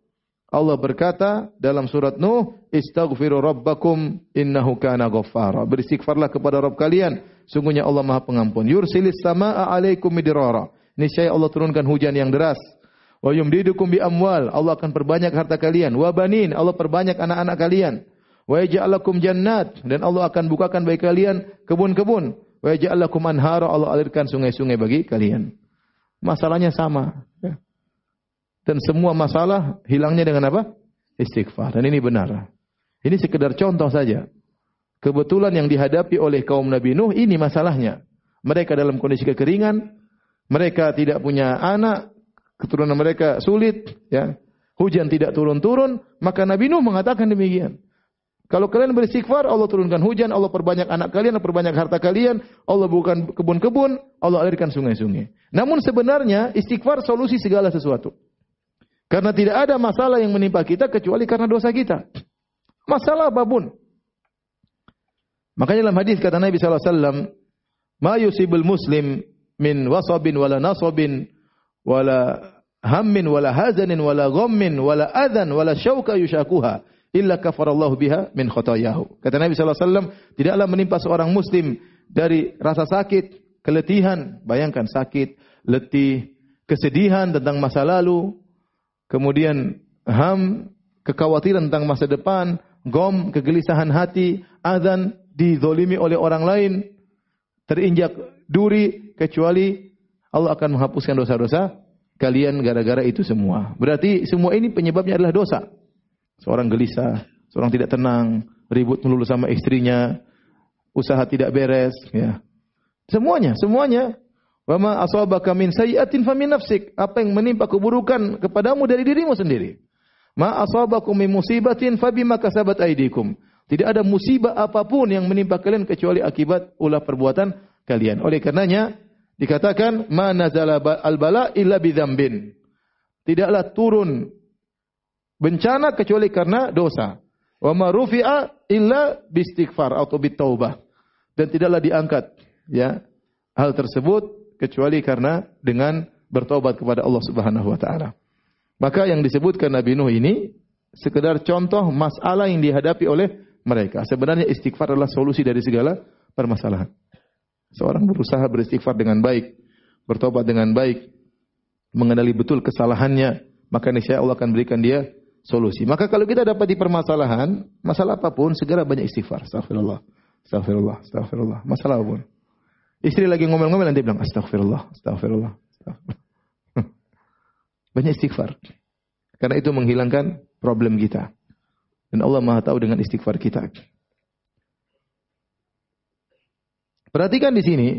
Allah berkata dalam surat Nuh, istaghfiru rabbakum innahu kana ghaffara. Beristighfarlah kepada Rabb kalian, sungguhnya Allah Maha Pengampun. Yursilis samaa alaikum midrara. niscaya Allah turunkan hujan yang deras. Wa yumdidukum bi amwal, Allah akan perbanyak harta kalian. Wa banin, Allah perbanyak anak-anak kalian. Wa yaj'al lakum jannat, dan Allah akan bukakan bagi kalian kebun-kebun. Wa yaj'al lakum anhara, Allah alirkan sungai-sungai bagi kalian. Masalahnya sama. Dan semua masalah hilangnya dengan apa? Istighfar. Dan ini benar. Ini sekedar contoh saja. Kebetulan yang dihadapi oleh kaum Nabi Nuh ini masalahnya. Mereka dalam kondisi kekeringan, mereka tidak punya anak, keturunan mereka sulit, ya. Hujan tidak turun-turun, maka Nabi Nuh mengatakan demikian. Kalau kalian beristighfar, Allah turunkan hujan, Allah perbanyak anak kalian, Allah perbanyak harta kalian, Allah bukan kebun-kebun, Allah alirkan sungai-sungai. Namun sebenarnya istighfar solusi segala sesuatu. Karena tidak ada masalah yang menimpa kita kecuali karena dosa kita. Masalah apapun. Makanya dalam hadis kata Nabi SAW, "Ma yusibul muslim min wasabin wala nasabin wala hammin wala hazanin wala ghammin wala adhan wala syauka yushakuha illa kafarallahu biha min khotayahu." Kata Nabi SAW, tidaklah menimpa seorang muslim dari rasa sakit, keletihan, bayangkan sakit, letih, kesedihan tentang masa lalu, kemudian kekhawatiran tentang masa depan, gom, kegelisahan hati, adzan, dizolimi oleh orang lain, terinjak duri, kecuali Allah akan menghapuskan dosa-dosa kalian gara-gara itu semua. Berarti semua ini penyebabnya adalah dosa. Seorang gelisah, seorang tidak tenang, ribut melulu sama istrinya, usaha tidak beres, ya. Semuanya. Wa ma asabaka min sayyi'atin famin nafsik. Apa yang menimpa keburukan kepadamu dari dirimu sendiri. Ma asabakum min musibatin fabima kasabat aydikum. Tidak ada musibah apapun yang menimpa kalian kecuali akibat ulah perbuatan kalian. Oleh karenanya dikatakan ma nazala al-bala illa bidzambin. Tidaklah turun bencana kecuali karena dosa. Wa ma rufi'a illa biistighfar atau bitaubah. Dan tidaklah diangkat, ya, hal tersebut kecuali karena dengan bertobat kepada Allah Subhanahu wa taala. Maka yang disebutkan Nabi Nuh ini sekedar contoh masalah yang dihadapi oleh mereka. Sebenarnya istighfar adalah solusi dari segala permasalahan. Seorang berusaha beristighfar dengan baik, bertobat dengan baik, mengenali betul kesalahannya, maka niscaya Allah akan berikan dia solusi. Maka kalau kita dapat di permasalahan, masalah apapun, segera banyak istighfar. Astagfirullah, astagfirullah, astagfirullah. Masalah apapun. Istri lagi ngomel-ngomel, nanti bilang astagfirullah, astagfirullah, astagfirullah. Banyak istighfar. Karena itu menghilangkan problem kita. Dan Allah Maha tahu dengan istighfar kita. Perhatikan di sini.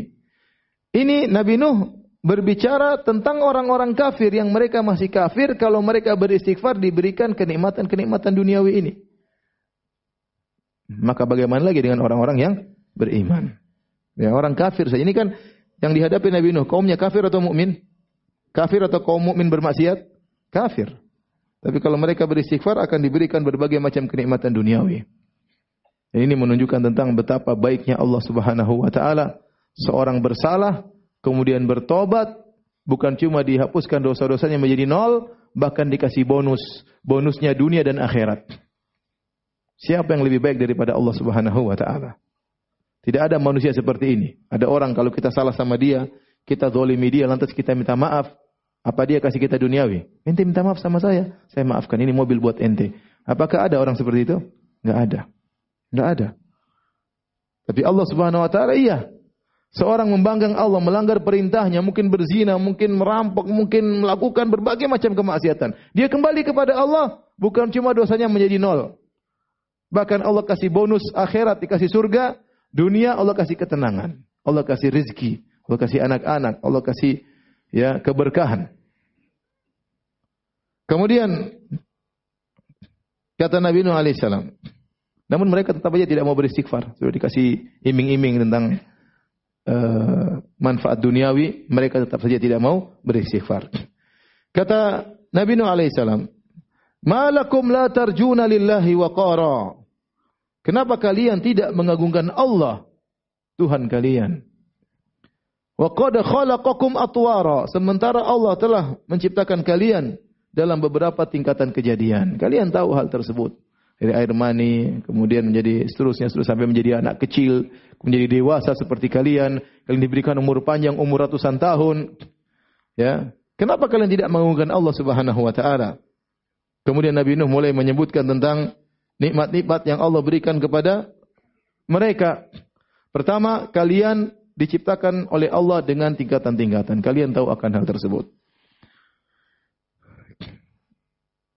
Ini Nabi Nuh berbicara tentang orang-orang kafir yang mereka masih kafir kalau mereka beristighfar diberikan kenikmatan-kenikmatan duniawi ini. Maka bagaimana lagi dengan orang-orang yang beriman? Ya, orang kafir saja. Ini kan yang dihadapi Nabi Nuh, kaumnya kafir atau mukmin? Kafir atau kaum mukmin bermaksiat? Kafir. Tapi kalau mereka beristighfar akan diberikan berbagai macam kenikmatan duniawi. Dan ini menunjukkan tentang betapa baiknya Allah Subhanahu wa taala. Seorang bersalah kemudian bertobat, bukan cuma dihapuskan dosa-dosanya menjadi nol, bahkan dikasih bonus. Bonusnya dunia dan akhirat. Siapa yang lebih baik daripada Allah Subhanahu wa taala? Tidak ada manusia seperti ini. Ada orang kalau kita salah sama dia, kita zalimi dia, lantas kita minta maaf. Apa dia kasih kita duniawi? Ente minta maaf sama saya maafkan. Ini mobil buat ente. Apakah ada orang seperti itu? Enggak ada. Enggak ada. Tapi Allah Subhanahu wa taala iya. Seorang membanggang Allah, melanggar perintahnya, mungkin berzina, mungkin merampok, mungkin melakukan berbagai macam kemaksiatan. Dia kembali kepada Allah, bukan cuma dosanya menjadi nol. Bahkan Allah kasih bonus akhirat, dikasih surga, dunia Allah kasih ketenangan, Allah kasih rezeki, Allah kasih anak-anak, Allah kasih ya keberkahan. Kemudian kata Nabi Nuh alaihissalam, namun mereka tetap saja tidak mau beristighfar. Sudah dikasih iming-iming tentang manfaat duniawi, mereka tetap saja tidak mau beristighfar. Kata Nabi Nuh alaihissalam, "Ma lakum la tarjuna lillahi waqara?" Kenapa kalian tidak mengagungkan Allah, Tuhan kalian? Wa qad khalaqakum atwara, sementara Allah telah menciptakan kalian dalam beberapa tingkatan kejadian. Kalian tahu hal tersebut. Dari air mani, kemudian menjadi seterusnya sampai menjadi anak kecil, menjadi dewasa seperti kalian. Kalian diberikan umur panjang, umur ratusan tahun. Ya, kenapa kalian tidak mengagungkan Allah Subhanahu wa taala? Kemudian Nabi Nuh mulai menyebutkan tentang nikmat-nikmat yang Allah berikan kepada mereka. Pertama, kalian diciptakan oleh Allah dengan tingkatan-tingkatan. Kalian tahu akan hal tersebut.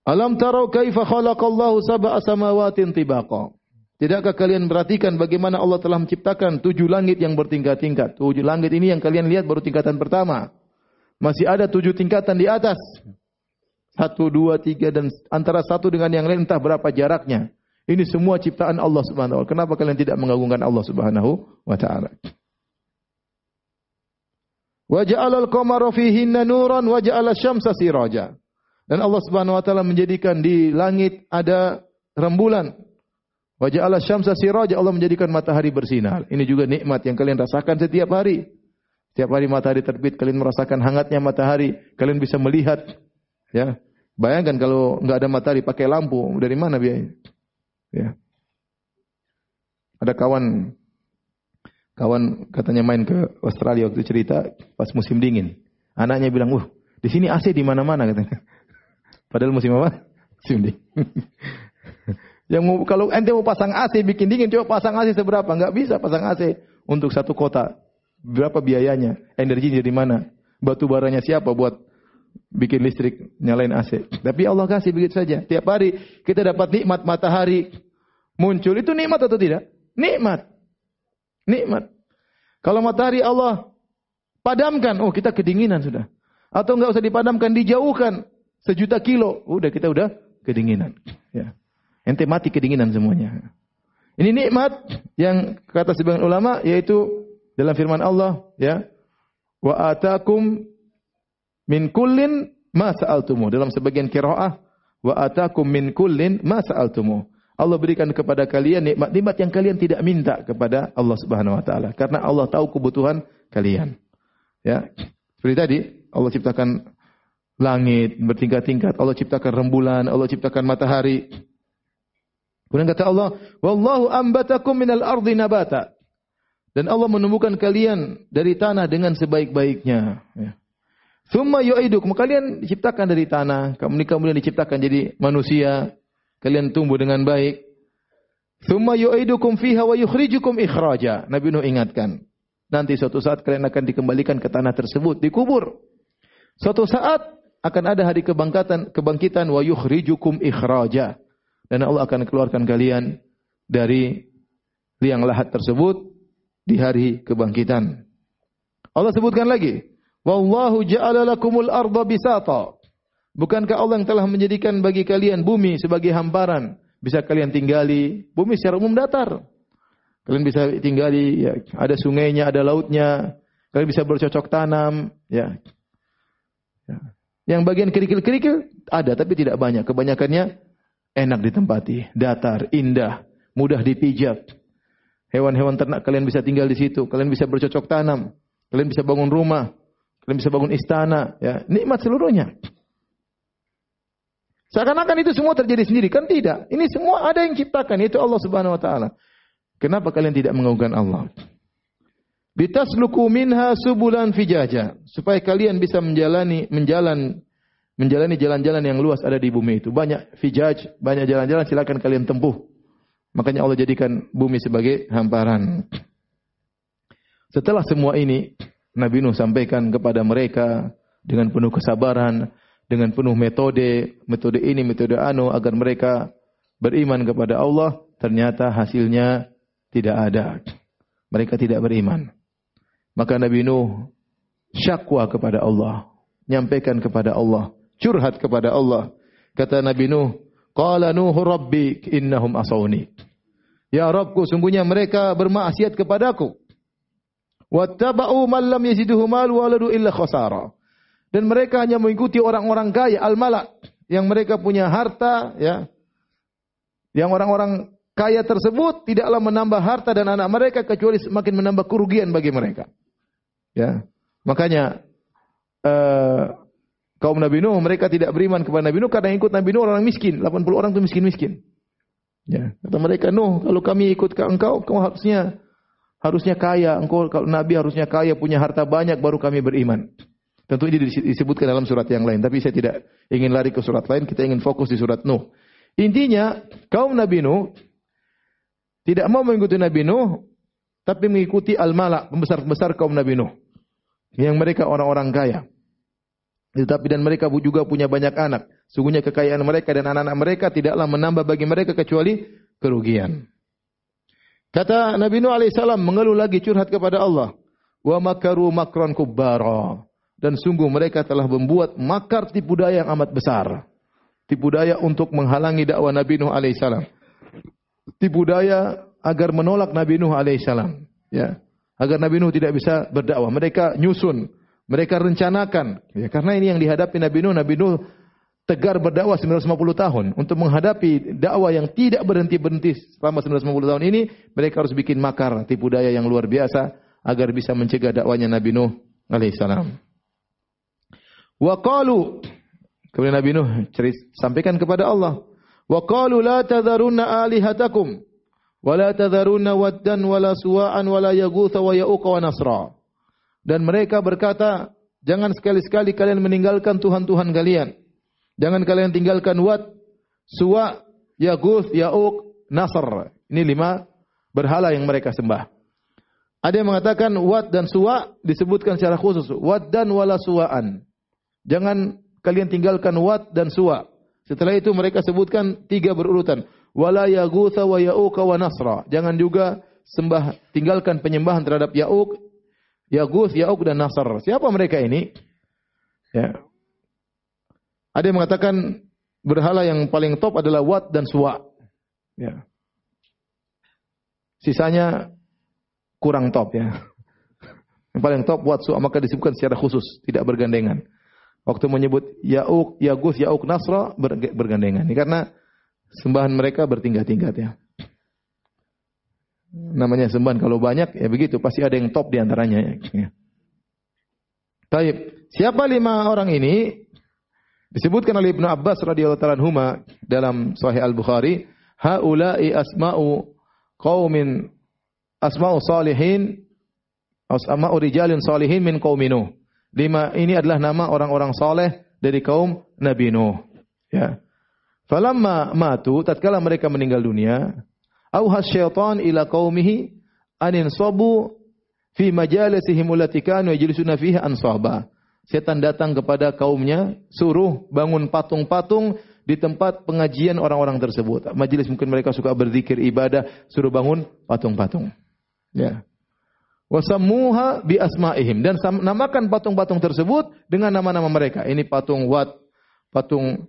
Alam tarau kaifa khalaqallahu sab'a samawatin tibaqa. Tidakkah kalian perhatikan bagaimana Allah telah menciptakan 7 langit yang bertingkat-tingkat? 7 langit ini yang kalian lihat baru tingkatan pertama. Masih ada 7 tingkatan di atas. 1, 2, 3 dan antara satu dengan yang lain entah berapa jaraknya. Ini semua ciptaan Allah Subhanahu wa taala. Kenapa kalian tidak mengagungkan Allah Subhanahu wa taala? Wa ja'alal qamara fihinna nuran wa ja'ala syamsa siraja. Dan Allah Subhanahu wa taala menjadikan di langit ada rembulan. Wa ja'ala syamsa siraja, Allah menjadikan matahari bersinar. Ini juga nikmat yang kalian rasakan setiap hari. Setiap hari matahari terbit, kalian merasakan hangatnya matahari, kalian bisa melihat. Ya. Bayangkan kalau enggak ada matahari pakai lampu, dari mana biayanya? Ya. Ada kawan katanya main ke Australia waktu cerita pas musim dingin. Anaknya bilang, di sini AC di mana-mana," katanya. Padahal musim apa? Musim dingin. Kalau ente mau pasang AC bikin dingin, coba pasang AC seberapa? Enggak bisa pasang AC untuk satu kota. Berapa biayanya? Energinya dari mana? Batu baranya siapa buat bikin listrik nyalain AC? Tapi Allah kasih begitu saja. Tiap hari kita dapat nikmat matahari muncul. Itu nikmat atau tidak? Nikmat. Nikmat. Kalau matahari Allah padamkan, kita kedinginan sudah. Atau enggak usah dipadamkan, dijauhkan 1.000.000 kilo, kita udah kedinginan. Ya. Ente mati kedinginan semuanya. Ini nikmat yang kata sebagian ulama yaitu dalam firman Allah, ya. Wa atakum min kullin ma sa'altumu. Dalam sebagian qiraah wa atakum min kullin ma sa'altumu. Allah berikan kepada kalian nikmat-nikmat yang kalian tidak minta kepada Allah Subhanahu wa taala karena Allah tahu kebutuhan kalian. Ya. Seperti tadi Allah ciptakan langit bertingkat-tingkat, Allah ciptakan rembulan, Allah ciptakan matahari. Kemudian kata Allah, "Wallahu ambatakum minal ardi nabata." Dan Allah menumbuhkan kalian dari tanah dengan sebaik-baiknya. Ya. Tsumma yu'idukum, kalian diciptakan dari tanah, kemudian diciptakan jadi manusia, kalian tumbuh dengan baik. Tsumma yu'idukum fiha wa yukhrijukum ikhraja. Nabi Nuh ingatkan, nanti suatu saat kalian akan dikembalikan ke tanah tersebut, dikubur. Suatu saat akan ada hari kebangkitan wa yukhrijukum ikhraja. Dan Allah akan keluarkan kalian dari liang lahat tersebut di hari kebangkitan. Allah sebutkan lagi, "Wallahu ja'ala lakumul arda bisata." Bukankah Allah yang telah menjadikan bagi kalian bumi sebagai hamparan, bisa kalian tinggali? Bumi secara umum datar. Kalian bisa tinggali, ya, ada sungainya, ada lautnya. Kalian bisa bercocok tanam, ya. Yang bagian kerikil-kerikil ada tapi tidak banyak. Kebanyakannya enak ditempati, datar, indah, mudah dipijak. Hewan-hewan ternak kalian bisa tinggal di situ, kalian bisa bercocok tanam, kalian bisa bangun rumah, kalian bisa bangun istana, ya, nikmat seluruhnya. Seakan-akan itu semua terjadi sendiri, kan tidak. Ini semua ada yang ciptakan, yaitu Allah Subhanahu wa taala. Kenapa kalian tidak mengagungkan Allah? Bitasluku minha subulan fijaja, supaya kalian bisa menjalani jalan-jalan yang luas ada di bumi itu. Banyak fijaj, banyak jalan-jalan, silakan kalian tempuh. Makanya Allah jadikan bumi sebagai hamparan. Setelah semua ini, Nabi Nuh sampaikan kepada mereka dengan penuh kesabaran, dengan penuh metode ini, metode anu, agar mereka beriman kepada Allah. Ternyata hasilnya tidak ada. Mereka tidak beriman. Maka Nabi Nuh syakwa kepada Allah, nyampaikan kepada Allah, curhat kepada Allah. Kata Nabi Nuh, "Qala Nuhu Rabbi innahum asawni." Ya Rabbku, sungguhnya mereka bermaksiat kepadaku. Wattaba'u man lam yaziduhu mal waladu illa khasara. Dan mereka hanya mengikuti orang-orang kaya, al-malak, yang mereka punya harta, ya. Yang orang-orang kaya tersebut tidaklah menambah harta dan anak mereka kecuali semakin menambah kerugian bagi mereka. Ya. Makanya kaum Nabi Nuh, mereka tidak beriman kepada Nabi Nuh karena ikut Nabi Nuh orang miskin. 80 orang itu miskin-miskin. Ya. Kata mereka, "Nuh, kalau kami ikut ke engkau, kamu harusnya kaya. Engkau kalau Nabi harusnya kaya, punya harta banyak, baru kami beriman. Tentu ini disebutkan dalam surat yang lain, tapi saya tidak ingin lari ke surat lain, kita ingin fokus di surat Nuh. Intinya, kaum Nabi Nuh tidak mau mengikuti Nabi Nuh, tapi mengikuti al-mala, pembesar-pembesar kaum Nabi Nuh. Yang mereka orang-orang kaya. Tetapi dan mereka juga punya banyak anak. Sungguhnya kekayaan mereka dan anak-anak mereka tidaklah menambah bagi mereka kecuali kerugian. Kata Nabi Nuh alaihissalam mengeluh lagi curhat kepada Allah. Wa makaru makran kubbara. Dan sungguh mereka telah membuat makar tipu daya yang amat besar. Tipu daya untuk menghalangi dakwah Nabi Nuh alaihissalam. Tipu daya agar menolak Nabi Nuh alaihissalam. Ya, agar Nabi Nuh tidak bisa berdakwah. Mereka nyusun, mereka rencanakan. Ya, karena ini yang dihadapi Nabi Nuh. Nabi Nuh tegar berdakwah 950 tahun. Untuk menghadapi dakwah yang tidak berhenti-berhenti selama 950 tahun ini, mereka harus bikin makar, tipu daya yang luar biasa agar bisa mencegah dakwahnya Nabi Nuh alaihissalam. Wa qalu, kemudian Nabi Nuh sampaikan kepada Allah, wa qalu la tadharunna alihatakum wa la tadharunna waddan wa la suwa'an wa la yaghutha wa ya'uqa wa nasra. Dan mereka berkata, jangan sekali-sekali kalian meninggalkan Tuhan-Tuhan kalian. Jangan kalian tinggalkan Wad, Suwa, Yaguth, Ya'uq, Nasr. Ini 5 berhala yang mereka sembah. Ada yang mengatakan Wad dan Suwa disebutkan secara khusus. Wad dan wala suwa'an. Jangan kalian tinggalkan Wad dan Suwa. Setelah itu mereka sebutkan 3 berurutan. Wala Yaghutha wa Ya'uqa wa Nasra. Jangan juga tinggalkan penyembahan terhadap Ya'uq, Yaguth, Ya'uq dan Nasr. Siapa mereka ini? Ya. Ada yang mengatakan berhala yang paling top adalah Wad dan Suwa. Ya. Sisanya kurang top ya. Yang paling top Wad, Suwa, maka disebutkan secara khusus, tidak bergandengan. Waktu menyebut Ya'uq, Yaguth, Ya'uq, Nasra bergandengan. Ini karena sembahan mereka bertingkat-tingkat ya. Namanya sembahan kalau banyak ya begitu, pasti ada yang top di antaranya ya. Taib. Siapa 5 orang ini? Disebutkan oleh Ibnu Abbas radhiyallahu ta'ala anhuma dalam Sahih Al-Bukhari, haula'i asma'u qaumin asma'u salihin asma'u rijalin salihin min qaumi Nuh. 5 ini adalah nama orang-orang saleh dari kaum Nabi Nuh. Ya. Falamma matu, tatkala mereka meninggal dunia, auhas syaitan ila qaumihi anin sabu fi majalisihim allati kanu yajlisuna fiha ansaba. Setan datang kepada kaumnya, suruh bangun patung-patung di tempat pengajian orang-orang tersebut. Majelis mungkin mereka suka berzikir ibadah, suruh bangun patung-patung. Ya. Wasammuha bi asma'ihim, dan namakan patung-patung tersebut dengan nama-nama mereka. Ini patung Wad, patung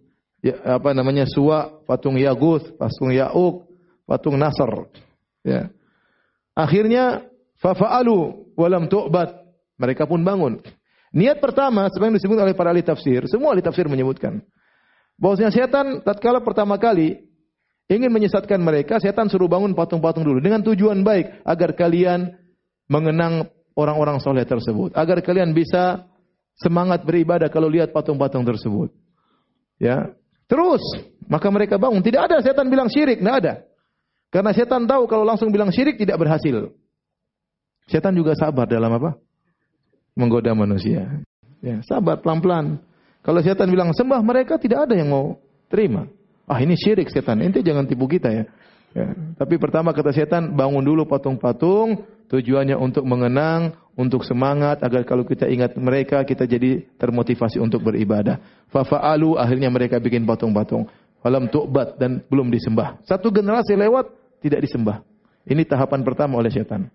Suwa, patung Yaguth, patung Ya'uq, patung Nasr. Ya. Akhirnya fafa'alu walam tu'bad. Mereka pun bangun. Niat pertama seperti yang disebut oleh para ahli tafsir, semua ahli tafsir menyebutkan bahwasanya setan tatkala pertama kali ingin menyesatkan mereka, setan suruh bangun patung-patung dulu dengan tujuan baik agar kalian mengenang orang-orang soleh tersebut, agar kalian bisa semangat beribadah kalau lihat patung-patung tersebut. Ya. Terus, maka mereka bangun. Tidak ada setan bilang syirik, tidak ada. Karena setan tahu kalau langsung bilang syirik tidak berhasil. Setan juga sabar dalam apa? Menggoda manusia. Ya, sabar pelan-pelan. Kalau setan bilang sembah mereka, tidak ada yang mau terima. Ah, ini syirik setan. Ente jangan tipu kita ya. Ya. Tapi pertama kata setan, bangun dulu patung-patung. Tujuannya untuk mengenang, untuk semangat, agar kalau kita ingat mereka, kita jadi termotivasi untuk beribadah. Fafa'alu, akhirnya mereka bikin patung-patung. Falam tu'bad, dan belum disembah. Satu generasi lewat, tidak disembah. Ini tahapan pertama oleh setan.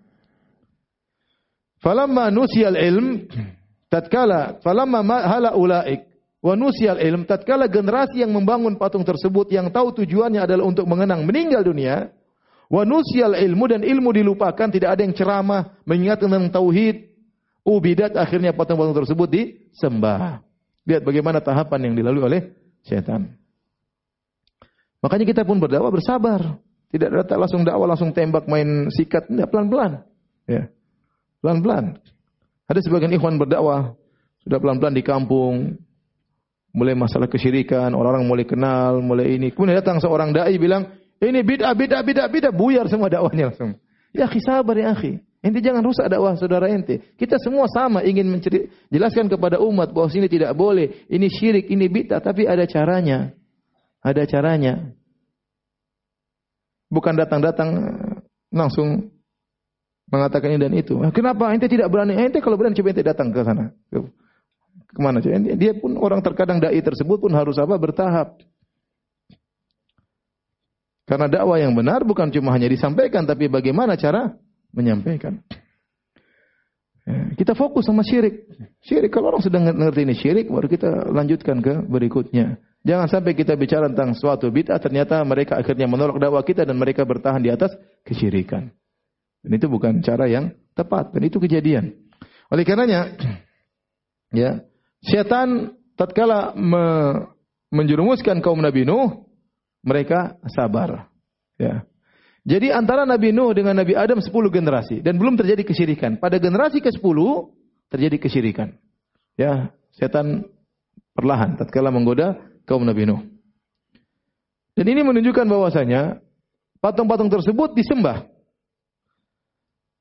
Falamma nusiyal ilm, falamma hala ulaik, wa nusiyal ilm, tatkala generasi yang membangun patung tersebut, yang tahu tujuannya adalah untuk mengenang, meninggal dunia, wa nusiyal ilmu, dan ilmu dilupakan, tidak ada yang ceramah mengingatkan tentang tauhid, ubidat, akhirnya patung-patung tersebut disembah. Lihat bagaimana tahapan yang dilalui oleh setan. Makanya kita pun berdakwah bersabar. Tidak datang langsung dakwah, langsung tembak, main sikat. Tidak, pelan-pelan. Ya. Pelan-pelan. Ada sebagian ikhwan berdakwah, sudah pelan-pelan di kampung, mulai masalah kesyirikan, orang-orang mulai kenal, mulai ini. Kemudian datang seorang dai bilang, ini bid'ah, buyar semua dakwahnya langsung. Ya akhi, sabar ya akhi. Ente jangan rusak dakwah saudara ente. Kita semua sama ingin jelaskan kepada umat bahwa sini tidak boleh, ini syirik, ini bid'ah, tapi ada caranya. Ada caranya. Bukan datang-datang langsung mengatakan ini dan itu. Kenapa ente tidak berani? Ente kalau berani coba ente datang ke sana. Kemana coba? Dia pun orang terkadang dai tersebut pun harus bertahap. Karena dakwah yang benar bukan cuma hanya disampaikan, tapi bagaimana cara menyampaikan. Kita fokus sama syirik. Syirik, kalau orang sedang mengerti ini syirik, baru kita lanjutkan ke berikutnya. Jangan sampai kita bicara tentang suatu bid'ah, ternyata mereka akhirnya menolak dakwah kita dan mereka bertahan di atas kesyirikan. Dan itu bukan cara yang tepat, dan itu kejadian. Oleh karenanya, ya, syaitan tatkala menjerumuskan kaum Nabi Nuh, mereka sabar. Ya. Jadi antara Nabi Nuh dengan Nabi Adam 10 generasi dan belum terjadi kesyirikan. Pada generasi ke-10 terjadi kesyirikan. Ya, setan perlahan tatkala menggoda kaum Nabi Nuh. Dan ini menunjukkan bahwasanya patung-patung tersebut disembah.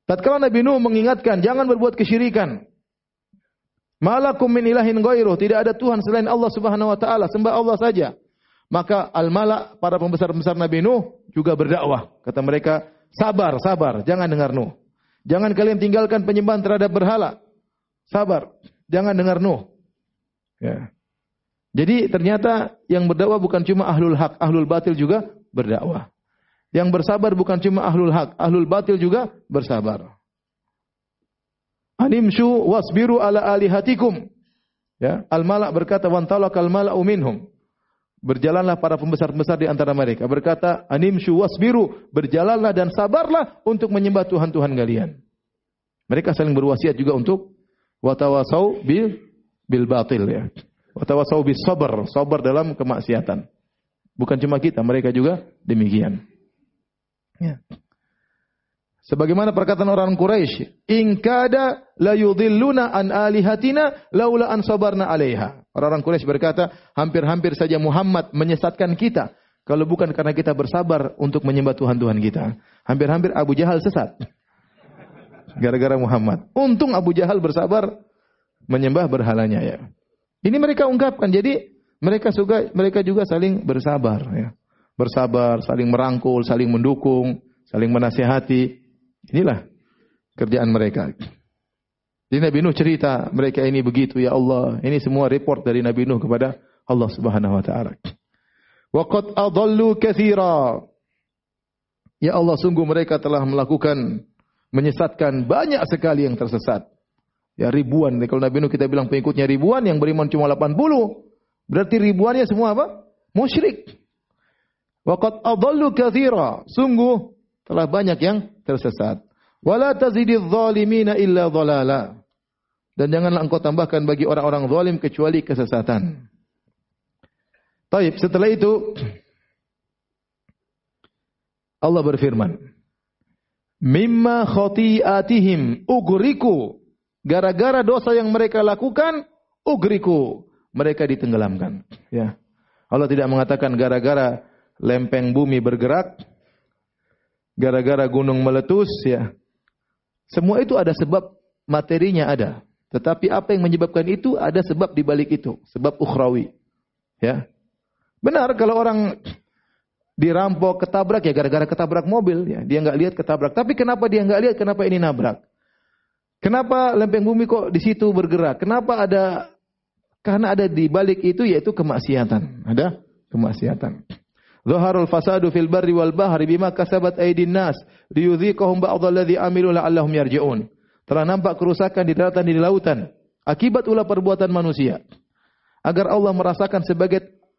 Tatkala Nabi Nuh mengingatkan jangan berbuat kesyirikan. Malakum min ilahin ghairuh, tidak ada Tuhan selain Allah Subhanahu wa taala, sembah Allah saja. Maka al-mala, para pembesar-pembesar Nabi Nuh juga berdakwah. Kata mereka, sabar, sabar, jangan dengar Nuh. Jangan kalian tinggalkan penyembahan terhadap berhala. Sabar, jangan dengar Nuh. Ya. Jadi ternyata yang berdakwah bukan cuma ahlul haq, ahlul batil juga berdakwah. Yang bersabar bukan cuma ahlul haq, ahlul batil juga bersabar. Animshu wasbiru ala alihatikum. Ya, al-mala berkata wantalaqal mala'u minhum. Berjalanlah para pembesar-pembesar di antara mereka. Berkata, animshu wasbiru. Berjalanlah dan sabarlah untuk menyembah Tuhan-Tuhan kalian. Mereka saling berwasiat juga untuk watawasau bil batil. Ya. Watawasau bis sabar. Sabar dalam kemaksiatan. Bukan cuma kita, mereka juga demikian. Ya. Sebagaimana perkataan orang Quraisy, "In kada la yudhilluna an alihatina laula an sabarna 'alaiha." Orang-orang Quraisy berkata, hampir-hampir saja Muhammad menyesatkan kita kalau bukan karena kita bersabar untuk menyembah Tuhan-Tuhan kita. Hampir-hampir Abu Jahal sesat gara-gara Muhammad. Untung Abu Jahal bersabar menyembah berhalanya ya. Ini mereka ungkapkan. Jadi mereka juga saling bersabar ya. Bersabar, saling merangkul, saling mendukung, saling menasihati. Inilah kerjaan mereka. Jadi Nabi Nuh cerita, mereka ini begitu ya Allah. Ini semua report dari Nabi Nuh kepada Allah Subhanahu wa taala. Wa qad adallu katsira. Ya Allah, sungguh mereka telah menyesatkan banyak sekali yang tersesat. Ya ribuan. Kalau Nabi Nuh kita bilang pengikutnya ribuan, yang beriman cuma 80. Berarti ribuannya semua apa? Musyrik. Wa qad adallu katsira. Sungguh telah banyak yang tersesat. Wala tazididz zalimina illa dhalala. Dan janganlah engkau tambahkan bagi orang-orang zalim kecuali kesesatan. Baik, setelah itu Allah berfirman, "Mimma khati'atihim ugriku." Gara-gara dosa yang mereka lakukan, ugriku, mereka ditenggelamkan. Ya. Allah tidak mengatakan gara-gara lempeng bumi bergerak, gara-gara gunung meletus ya. Semua itu ada sebab, materinya ada. Tetapi apa yang menyebabkan itu ada sebab di balik itu, sebab ukhrawi. Ya. Benar kalau orang dirampok, ketabrak ya gara-gara ketabrak mobil ya. Dia enggak lihat ketabrak. Tapi kenapa dia enggak lihat? Kenapa ini nabrak? Kenapa lempeng bumi kok di situ bergerak? Kenapa ada? Karena ada di balik itu yaitu kemaksiatan. Ada kemaksiatan. Zaharul fasadu fil barri wal bahri bima kasabat aydin nas liyudhiqahum ba'dalladzi amilu la'allahum yarji'un. Telah nampak kerusakan di daratan dan di lautan akibat ulah perbuatan manusia. Agar Allah merasakan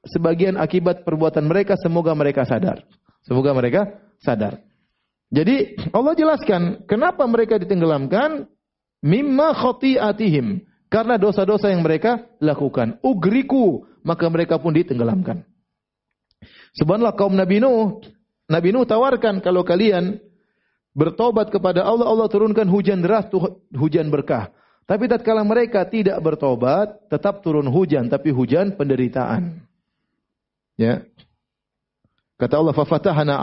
sebagian akibat perbuatan mereka, semoga mereka sadar. Semoga mereka sadar. Jadi Allah jelaskan kenapa mereka ditenggelamkan, mimma khati'atihim, karena dosa-dosa yang mereka lakukan. Ugriku, maka mereka pun ditenggelamkan. Subhanallah kaum Nabi Nuh tawarkan kalau kalian bertobat kepada Allah, Allah turunkan hujan deras, hujan berkah. Tapi tatkala mereka tidak bertobat, tetap turun hujan, tapi hujan penderitaan. Ya. Kata Allah, "Fafatahna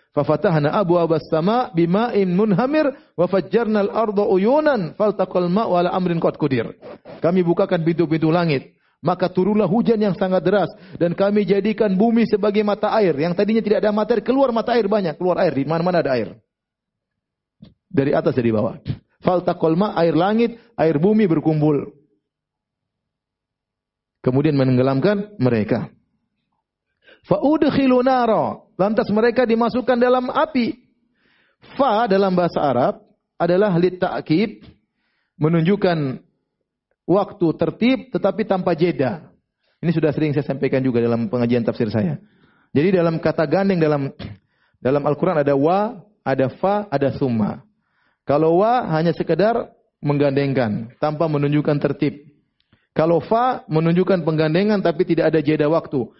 Fafatahna abwaabas sama' bima'in munhamir wa fajjarna al-ardha uyunan faltaqal ma'u ala amrin qad qudir. Kami bukakan pintu-pintu langit, maka turunlah hujan yang sangat deras dan kami jadikan bumi sebagai mata air. Yang tadinya tidak ada mata air, keluar mata air banyak, keluar air di mana-mana ada air. Dari atas dari bawah. Faltaqal ma', air langit, air bumi berkumpul. Kemudian menenggelamkan mereka. Fa udkhilu nara, lantas mereka dimasukkan dalam api. Fa dalam bahasa Arab adalah litta'kid, menunjukkan waktu tertib tetapi tanpa jeda. Ini sudah sering saya sampaikan juga dalam pengajian tafsir saya. Jadi dalam kata gandeng dalam Al-Qur'an ada wa, ada fa, ada summa. Kalau wa hanya sekedar menggandengkan tanpa menunjukkan tertib. Kalau fa menunjukkan penggandengan tapi tidak ada jeda waktu.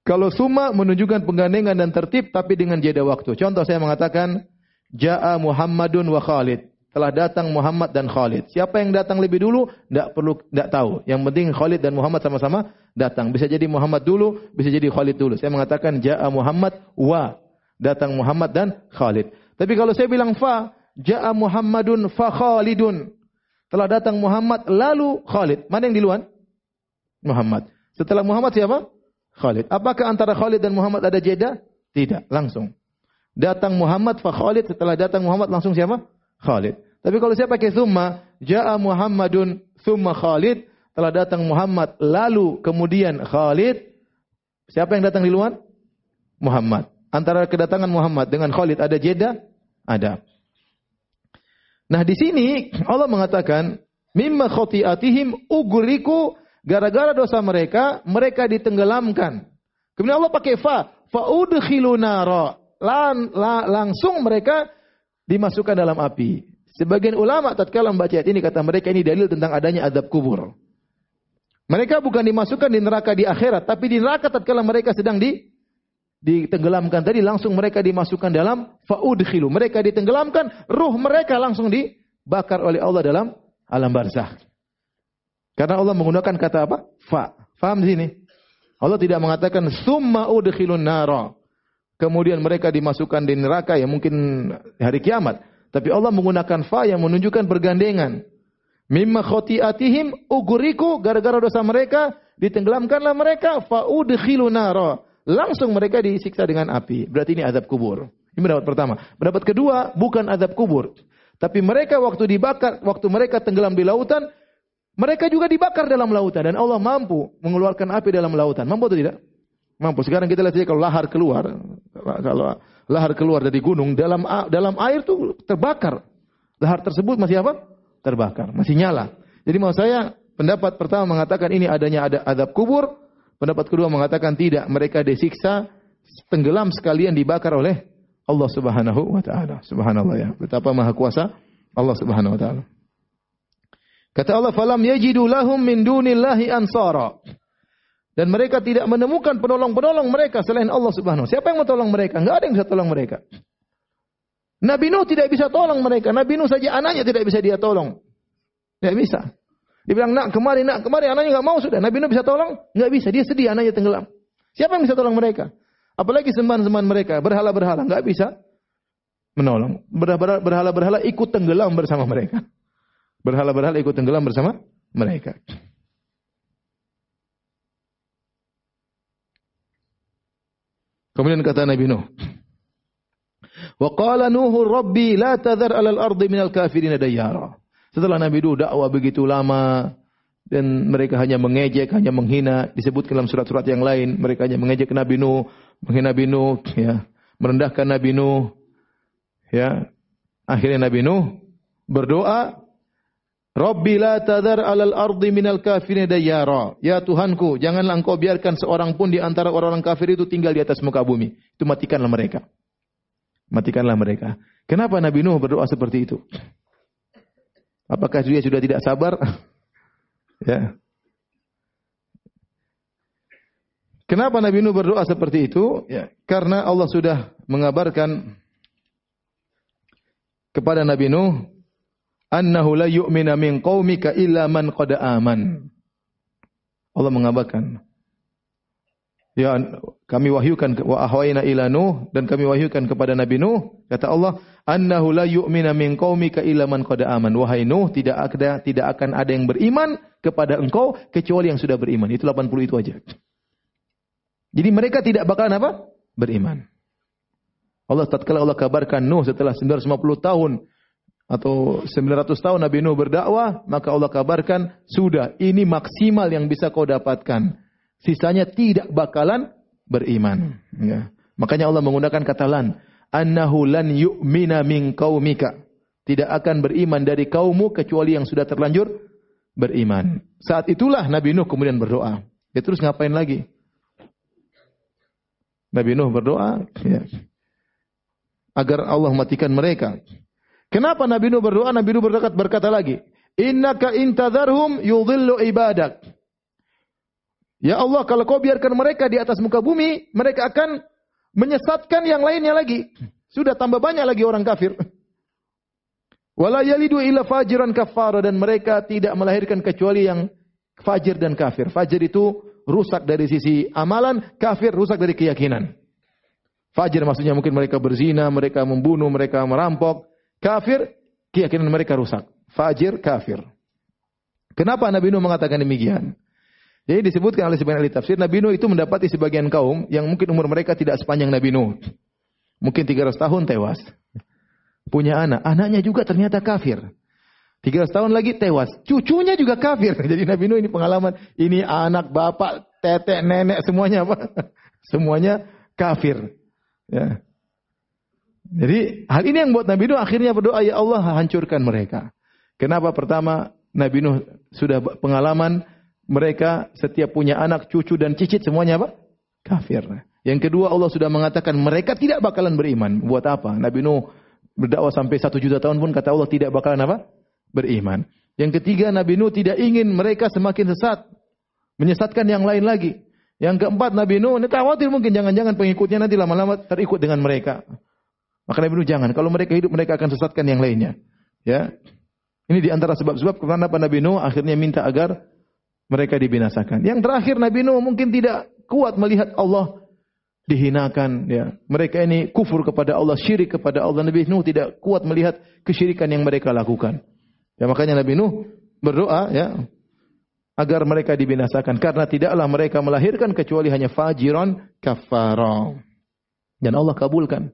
Kalau summa menunjukkan penggandengan dan tertib tapi dengan jeda waktu. Contoh saya mengatakan Ja'a Muhammadun wa Khalid. Telah datang Muhammad dan Khalid. Siapa yang datang lebih dulu? Tidak tahu. Yang penting Khalid dan Muhammad sama-sama datang. Bisa jadi Muhammad dulu, bisa jadi Khalid dulu. Saya mengatakan Ja'a Muhammad wa. Datang Muhammad dan Khalid. Tapi kalau saya bilang fa, Ja'a Muhammadun fa Khalidun. Telah datang Muhammad lalu Khalid. Mana yang duluan? Muhammad. Setelah Muhammad siapa? Khalid. Apakah antara Khalid dan Muhammad ada jeda? Tidak, langsung. Datang Muhammad fa Khalid, setelah datang Muhammad langsung siapa? Khalid. Tapi kalau saya pakai summa, Ja'a Muhammadun summa Khalid, telah datang Muhammad lalu kemudian Khalid. Siapa yang datang duluan? Muhammad. Antara kedatangan Muhammad dengan Khalid ada jeda? Ada. Nah, di sini Allah mengatakan, mimma khati'atihim ugriku, gara-gara dosa mereka, mereka ditenggelamkan. Kemudian Allah pakai fa udkhilu nara. Langsung mereka dimasukkan dalam api. Sebagian ulama tatkala membaca ayat ini kata mereka ini dalil tentang adanya azab kubur. Mereka bukan dimasukkan di neraka di akhirat, tapi di neraka tatkala mereka sedang ditenggelamkan tadi langsung mereka dimasukkan dalam faudkhilu. Mereka ditenggelamkan, ruh mereka langsung dibakar oleh Allah dalam alam barzakh. Karena Allah menggunakan kata apa? Fa. Faham di sini? Allah tidak mengatakan summa udkhilun nara. Kemudian mereka dimasukkan di neraka ya mungkin hari kiamat. Tapi Allah menggunakan fa yang menunjukkan bergandengan. Mimma khati'atihim ugriku, gara-gara dosa mereka ditenggelamkanlah mereka fa udkhilun nara. Langsung mereka disiksa dengan api. Berarti ini azab kubur. Ini pendapat pertama. Pendapat kedua, bukan azab kubur. Tapi mereka waktu dibakar, waktu mereka tenggelam di lautan, mereka juga dibakar dalam lautan. Dan Allah mampu mengeluarkan api dalam lautan. Mampu atau tidak? Mampu. Sekarang kita lihat saja kalau lahar keluar. Kalau lahar keluar dari gunung, dalam air itu terbakar. Lahar tersebut masih apa? Terbakar. Masih nyala. Jadi mau saya, pendapat pertama mengatakan ini adanya ada azab kubur. Pendapat kedua mengatakan tidak, mereka disiksa tenggelam sekalian dibakar oleh Allah Subhanahu wa taala. Subhanallah ya. Betapa maha kuasa Allah Subhanahu wa taala. Kata Allah, "Falam yajidu lahum min dunillahi ansara." Dan mereka tidak menemukan penolong-penolong mereka selain Allah Subhanahu wa taala. Siapa yang mau tolong mereka? Enggak ada yang bisa tolong mereka. Nabi Nuh tidak bisa tolong mereka. Nabi Nuh saja anaknya tidak bisa dia tolong. Tidak bisa. Dia bilang, nak kemari, anaknya enggak mau sudah. Nabi Nuh bisa tolong? Enggak bisa, dia sedih anaknya tenggelam. Siapa yang bisa tolong mereka? Apalagi sembahan-sembahan mereka, berhala-berhala, enggak bisa menolong. Berhala-berhala ikut tenggelam bersama mereka. Berhala-berhala ikut tenggelam bersama mereka. Kemudian kata Nabi Nuh, wa qala Nuhu rabbi la tadhar 'alal ardi minal kafirin dayyara. Setelah Nabi Nuh dakwah begitu lama dan mereka hanya mengejek, hanya menghina, disebutkan dalam surat-surat yang lain, mereka hanya mengejek Nabi Nuh, menghina Nabi Nuh, ya, merendahkan Nabi Nuh, ya. Akhirnya Nabi Nuh berdoa, Rabbi la tadhar 'alal ardi minal kafirin dayyara. Ya Tuhanku, janganlah Engkau biarkan seorang pun di antara orang-orang kafir itu tinggal di atas muka bumi. Itu matikanlah mereka. Matikanlah mereka. Kenapa Nabi Nuh berdoa seperti itu? Apakah dia sudah tidak sabar? Ya. Kenapa Nabi Nuh berdoa seperti itu? Ya, karena Allah sudah mengabarkan kepada Nabi Nuh, annahu la yu'mina min qaumika illa man qad aman. Allah mengabarkan. Ya, kami wahyukan wa ahwayna ila Nuh, dan kami wahyukan kepada Nabi Nuh, kata Allah, annahu la yu'mina min qaumika illa man qad aman. Wahai Nuh, tidak akan ada yang beriman kepada engkau kecuali yang sudah beriman. Itu 80 itu aja. Jadi mereka tidak bakalan apa? Beriman. Tatkala Allah kabarkan Nuh setelah 950 tahun atau 900 tahun Nabi Nuh berdakwah, maka Allah kabarkan, sudah, ini maksimal yang bisa kau dapatkan. Sisanya tidak bakalan beriman. Ya. Makanya Allah menggunakan kata lan. Annahu lan yu'mina min qaumika. Tidak akan beriman dari kaummu kecuali yang sudah terlanjur beriman. Saat itulah Nabi Nuh kemudian berdoa. Dia terus ngapain lagi? Nabi Nuh berdoa ya, agar Allah matikan mereka. Kenapa Nabi Nuh berdoa? Nabi Nuh berkata lagi, innaka intadharhum yudhillu ibadak. Ya Allah, kalau kau biarkan mereka di atas muka bumi, mereka akan menyesatkan yang lainnya lagi. Sudah tambah banyak lagi orang kafir. Wala yalidu illa fajiran kafara, dan mereka tidak melahirkan kecuali yang fajir dan kafir. Fajir itu rusak dari sisi amalan, kafir rusak dari keyakinan. Fajir maksudnya mungkin mereka berzina, mereka membunuh, mereka merampok. Kafir, keyakinan mereka rusak. Fajir, kafir. Kenapa Nabi Nuh mengatakan demikian? Jadi disebutkan oleh sebagian ahli tafsir, Nabi Nuh itu mendapati sebagian kaum yang mungkin umur mereka tidak sepanjang Nabi Nuh. Mungkin 300 tahun tewas. Punya anak, anaknya juga ternyata kafir. 300 tahun lagi tewas, cucunya juga kafir. Jadi Nabi Nuh ini pengalaman, ini anak, bapak, tetek, nenek, semuanya apa? Semuanya kafir. Ya. Jadi hal ini yang buat Nabi Nuh akhirnya berdoa, ya Allah hancurkan mereka. Kenapa? Pertama, Nabi Nuh sudah pengalaman, mereka setiap punya anak, cucu dan cicit semuanya apa? Kafir. Yang kedua, Allah sudah mengatakan mereka tidak bakalan beriman. Buat apa? Nabi Nuh berdakwah sampai 1 juta tahun pun kata Allah tidak bakalan apa? Beriman. Yang ketiga, Nabi Nuh tidak ingin mereka semakin sesat, menyesatkan yang lain lagi. Yang keempat, Nabi Nuh ini khawatir mungkin jangan-jangan pengikutnya nanti lama-lama terikut dengan mereka. Maka Nabi Nuh jangan. Kalau mereka hidup, mereka akan sesatkan yang lainnya. Ya, ini di antara sebab-sebab kenapa Nabi Nuh akhirnya minta agar mereka dibinasakan. Yang terakhir, Nabi Nuh mungkin tidak kuat melihat Allah dihinakan. Ya, mereka ini kufur kepada Allah, syirik kepada Allah. Nabi Nuh tidak kuat melihat kesyirikan yang mereka lakukan. Ya, makanya Nabi Nuh berdoa ya agar mereka dibinasakan, karena tidaklah mereka melahirkan kecuali hanya fajiran kafara. Dan Allah kabulkan.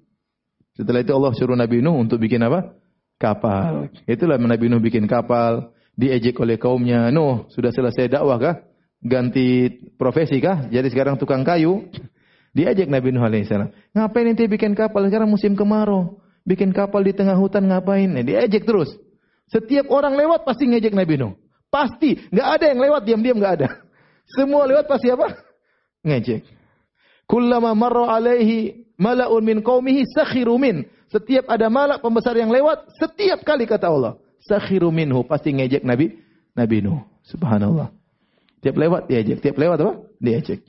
Setelah itu Allah suruh Nabi Nuh untuk bikin apa? Kapal. Itulah Nabi Nuh bikin kapal, diejek oleh kaumnya. Nuh, sudah selesai dakwah kah? Ganti profesi kah? Jadi sekarang tukang kayu. Diejek Nabi Nuh alaihissalam. Ngapain ente bikin kapal? Sekarang musim kemarau. Bikin kapal di tengah hutan ngapain? Diejek terus. Setiap orang lewat pasti ngejek Nabi Nuh. Pasti. Nggak ada yang lewat diam-diam, nggak ada. Semua lewat pasti apa? Ngejek. Kullama marra alaihi mala'un min qaumihi sakhiru min. Setiap ada malak pembesar yang lewat, setiap kali kata Allah, sakhiru minhu, pasti ngejek Nabi Nuh. Subhanallah. Tiap lewat diejek, tiap lewat apa? Diejek.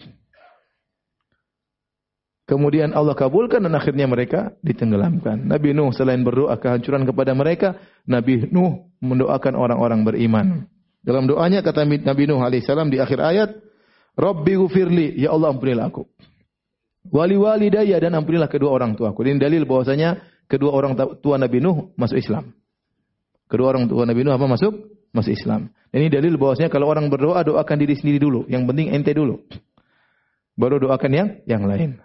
Kemudian Allah kabulkan dan akhirnya mereka ditenggelamkan. Nabi Nuh selain berdoa kehancuran kepada mereka, Nabi Nuh mendoakan orang-orang beriman. Dalam doanya kata Nabi Nuh alaihissalam di akhir ayat, Rabbi ghufirli, ya Allah ampunilah aku. Wali walidayya, dan ampunilah kedua orang tuaku. Ini dalil bahwasanya kedua orang tua Nabi Nuh masuk Islam. Kedua orang tua Nabi Nuh apa masuk Islam. Ini dalil bahwasanya kalau orang berdoa, doakan diri sendiri dulu. Yang penting ente dulu. Baru doakan yang lain.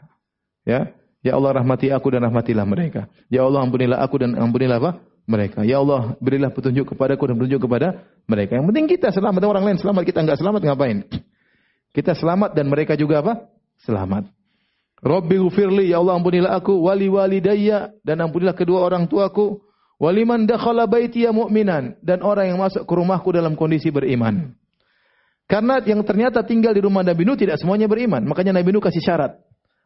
Ya, ya Allah rahmati aku dan rahmatilah mereka. Ya Allah ampunilah aku dan ampunilah apa? Mereka. Ya Allah berilah petunjuk kepadaku dan petunjuk kepada mereka. Yang penting kita selamat, orang lain selamat, kita enggak selamat ngapain? Kita selamat dan mereka juga apa? Selamat. Rabbi ghufirli, ya Allah ampunilah aku, wali walidayya, dan ampunilah kedua orang tuaku, waliman dakhala baitiya mu'minan, dan orang yang masuk ke rumahku dalam kondisi beriman. Karena yang ternyata tinggal di rumah Nabi Nuh tidak semuanya beriman, makanya Nabi Nuh kasih syarat.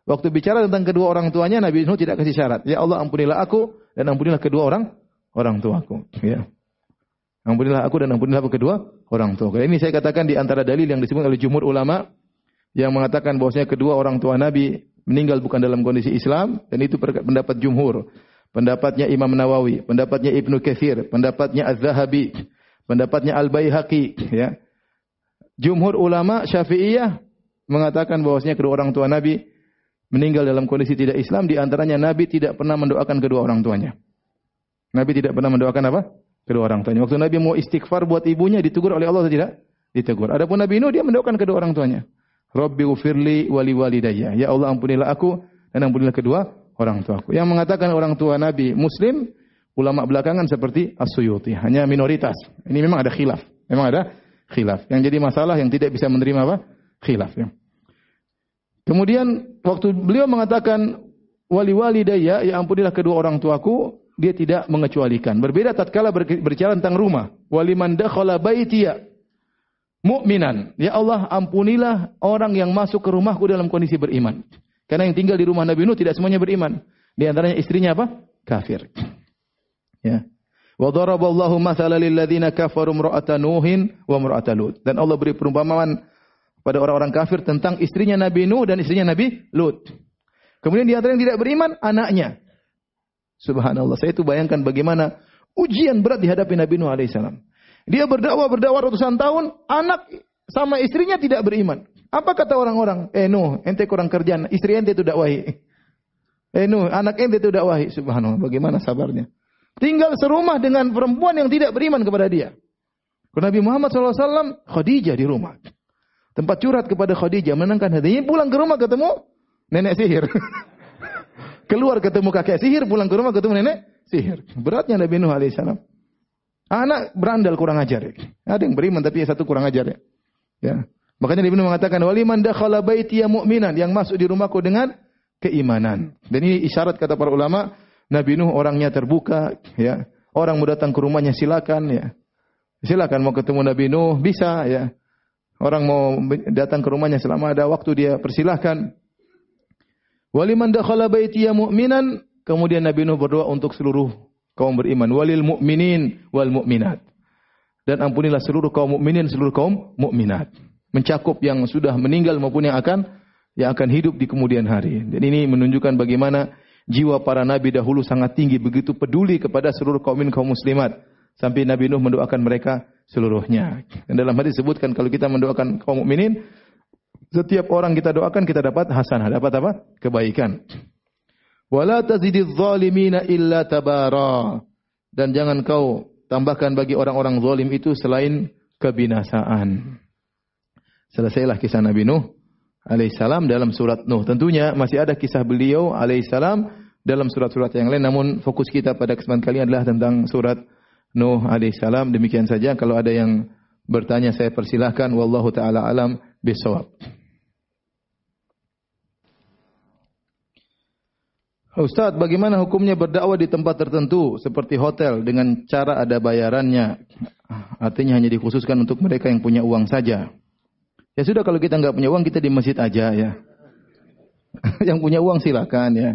Waktu bicara tentang kedua orang tuanya, Nabi Nuh tidak kasih syarat. Ya Allah ampunilah aku dan ampunilah kedua orang tuaku. Ya. Ampunilah aku dan ampunilah kedua orang tuaku. Ini saya katakan di antara dalil yang disebut oleh jumhur ulama yang mengatakan bahwasanya kedua orang tua Nabi meninggal bukan dalam kondisi Islam, dan itu pendapat jumhur. Pendapatnya Imam Nawawi, pendapatnya Ibnu Katsir, pendapatnya Az-Zahabi, pendapatnya Al-Baihaqi, ya. Jumhur ulama Syafi'iyah mengatakan bahwasanya kedua orang tua Nabi meninggal dalam kondisi tidak Islam, di antaranya Nabi tidak pernah mendoakan kedua orang tuanya. Nabi tidak pernah mendoakan apa? Kedua orang tuanya. Waktu Nabi mau istighfar buat ibunya, ditegur oleh Allah atau tidak? Ditegur. Adapun Nabi Nuh, dia mendoakan kedua orang tuanya. Rabbi ufirli wali walidayya. Ya Allah, ampunilah aku dan ampunilah kedua orang tuaku. Yang mengatakan orang tua Nabi Muslim, ulama belakangan seperti As-Suyuti. Hanya minoritas. Ini memang ada khilaf. Memang ada khilaf. Yang jadi masalah yang tidak bisa menerima apa? Khilaf. Ya. Kemudian waktu beliau mengatakan wali walidayya, ya ampunilah kedua orang tuaku, dia tidak mengecualikan. Berbeda tatkala berbicara tentang rumah. Waliman dakhala baitiya mu'minan. Ya Allah, ampunilah orang yang masuk ke rumahku dalam kondisi beriman. Karena yang tinggal di rumah Nabi Nuh tidak semuanya beriman. Di antaranya istrinya apa? Kafir. Ya. Wa daraballahu mathalan lil ladzina kafaru imra'ata Nuhin wa imra'ata Lut. Dan Allah beri perumpamaan pada orang-orang kafir tentang istrinya Nabi Nuh dan istrinya Nabi Lut. Kemudian di antara yang tidak beriman, anaknya. Subhanallah, saya itu bayangkan bagaimana ujian berat dihadapi Nabi Nuh alaihissalam. Dia berdakwah ratusan tahun, anak sama istrinya tidak beriman. Apa kata orang-orang? Nuh, ente kurang kerjaan, istri ente itu dakwahi. Nuh, anak ente itu dakwahi. Subhanallah, bagaimana sabarnya. Tinggal serumah dengan perempuan yang tidak beriman kepada dia. Nabi Muhammad SAW, Khadijah di rumah. Tempat curhat kepada Khadijah, menenangkan hatinya. Pulang ke rumah ketemu nenek sihir. Keluar ketemu kakek sihir, pulang ke rumah ketemu nenek sihir. Beratnya Nabi Nuh alaihissalam. Anak berandal kurang ajar. Ada yang beriman tapi satu kurang ajar. Ya. Makanya Nabi Nuh mengatakan, waliman dakhala baitiya mu'minan, yang masuk di rumahku dengan keimanan. Dan ini isyarat kata para ulama, Nabi Nuh orangnya terbuka. Ya. Orang mau datang ke rumahnya silakan. Ya. Silakan mau ketemu Nabi Nuh bisa. Ya. Orang mau datang ke rumahnya selama ada waktu dia persilahkan. Waliman dakhala baitiya mu'minan, kemudian Nabi Nuh berdoa untuk seluruh kaum beriman, walil mu'minin wal mu'minat. Dan ampunilah seluruh kaum mukminin, seluruh kaum mukminat. Mencakup yang sudah meninggal maupun yang akan hidup di kemudian hari. Dan ini menunjukkan bagaimana jiwa para nabi dahulu sangat tinggi, begitu peduli kepada seluruh kaum muslimat. Sampai Nabi Nuh mendoakan mereka seluruhnya. Dan dalam hadis disebutkan kalau kita mendoakan kaum mukminin, setiap orang kita doakan kita dapat hasanah, dapat apa? Kebaikan. Wala tazidiz zalimina illa tabara. Dan jangan kau tambahkan bagi orang-orang zalim itu selain kebinasaan. Selesailah kisah Nabi Nuh alaihissalam dalam surat Nuh. Tentunya masih ada kisah beliau alaihissalam dalam surat-surat yang lain, namun fokus kita pada kesempatan kali ini adalah tentang surat Nuh alaihissalam. Demikian saja. Kalau ada yang bertanya saya persilahkan. Wallahu taala alam bisawab. Ustaz, bagaimana hukumnya berdakwah di tempat tertentu seperti hotel dengan cara ada bayarannya? Artinya hanya dikhususkan untuk mereka yang punya uang saja. Ya sudah, kalau kita nggak punya uang kita di masjid aja ya. Yang punya uang silakan ya.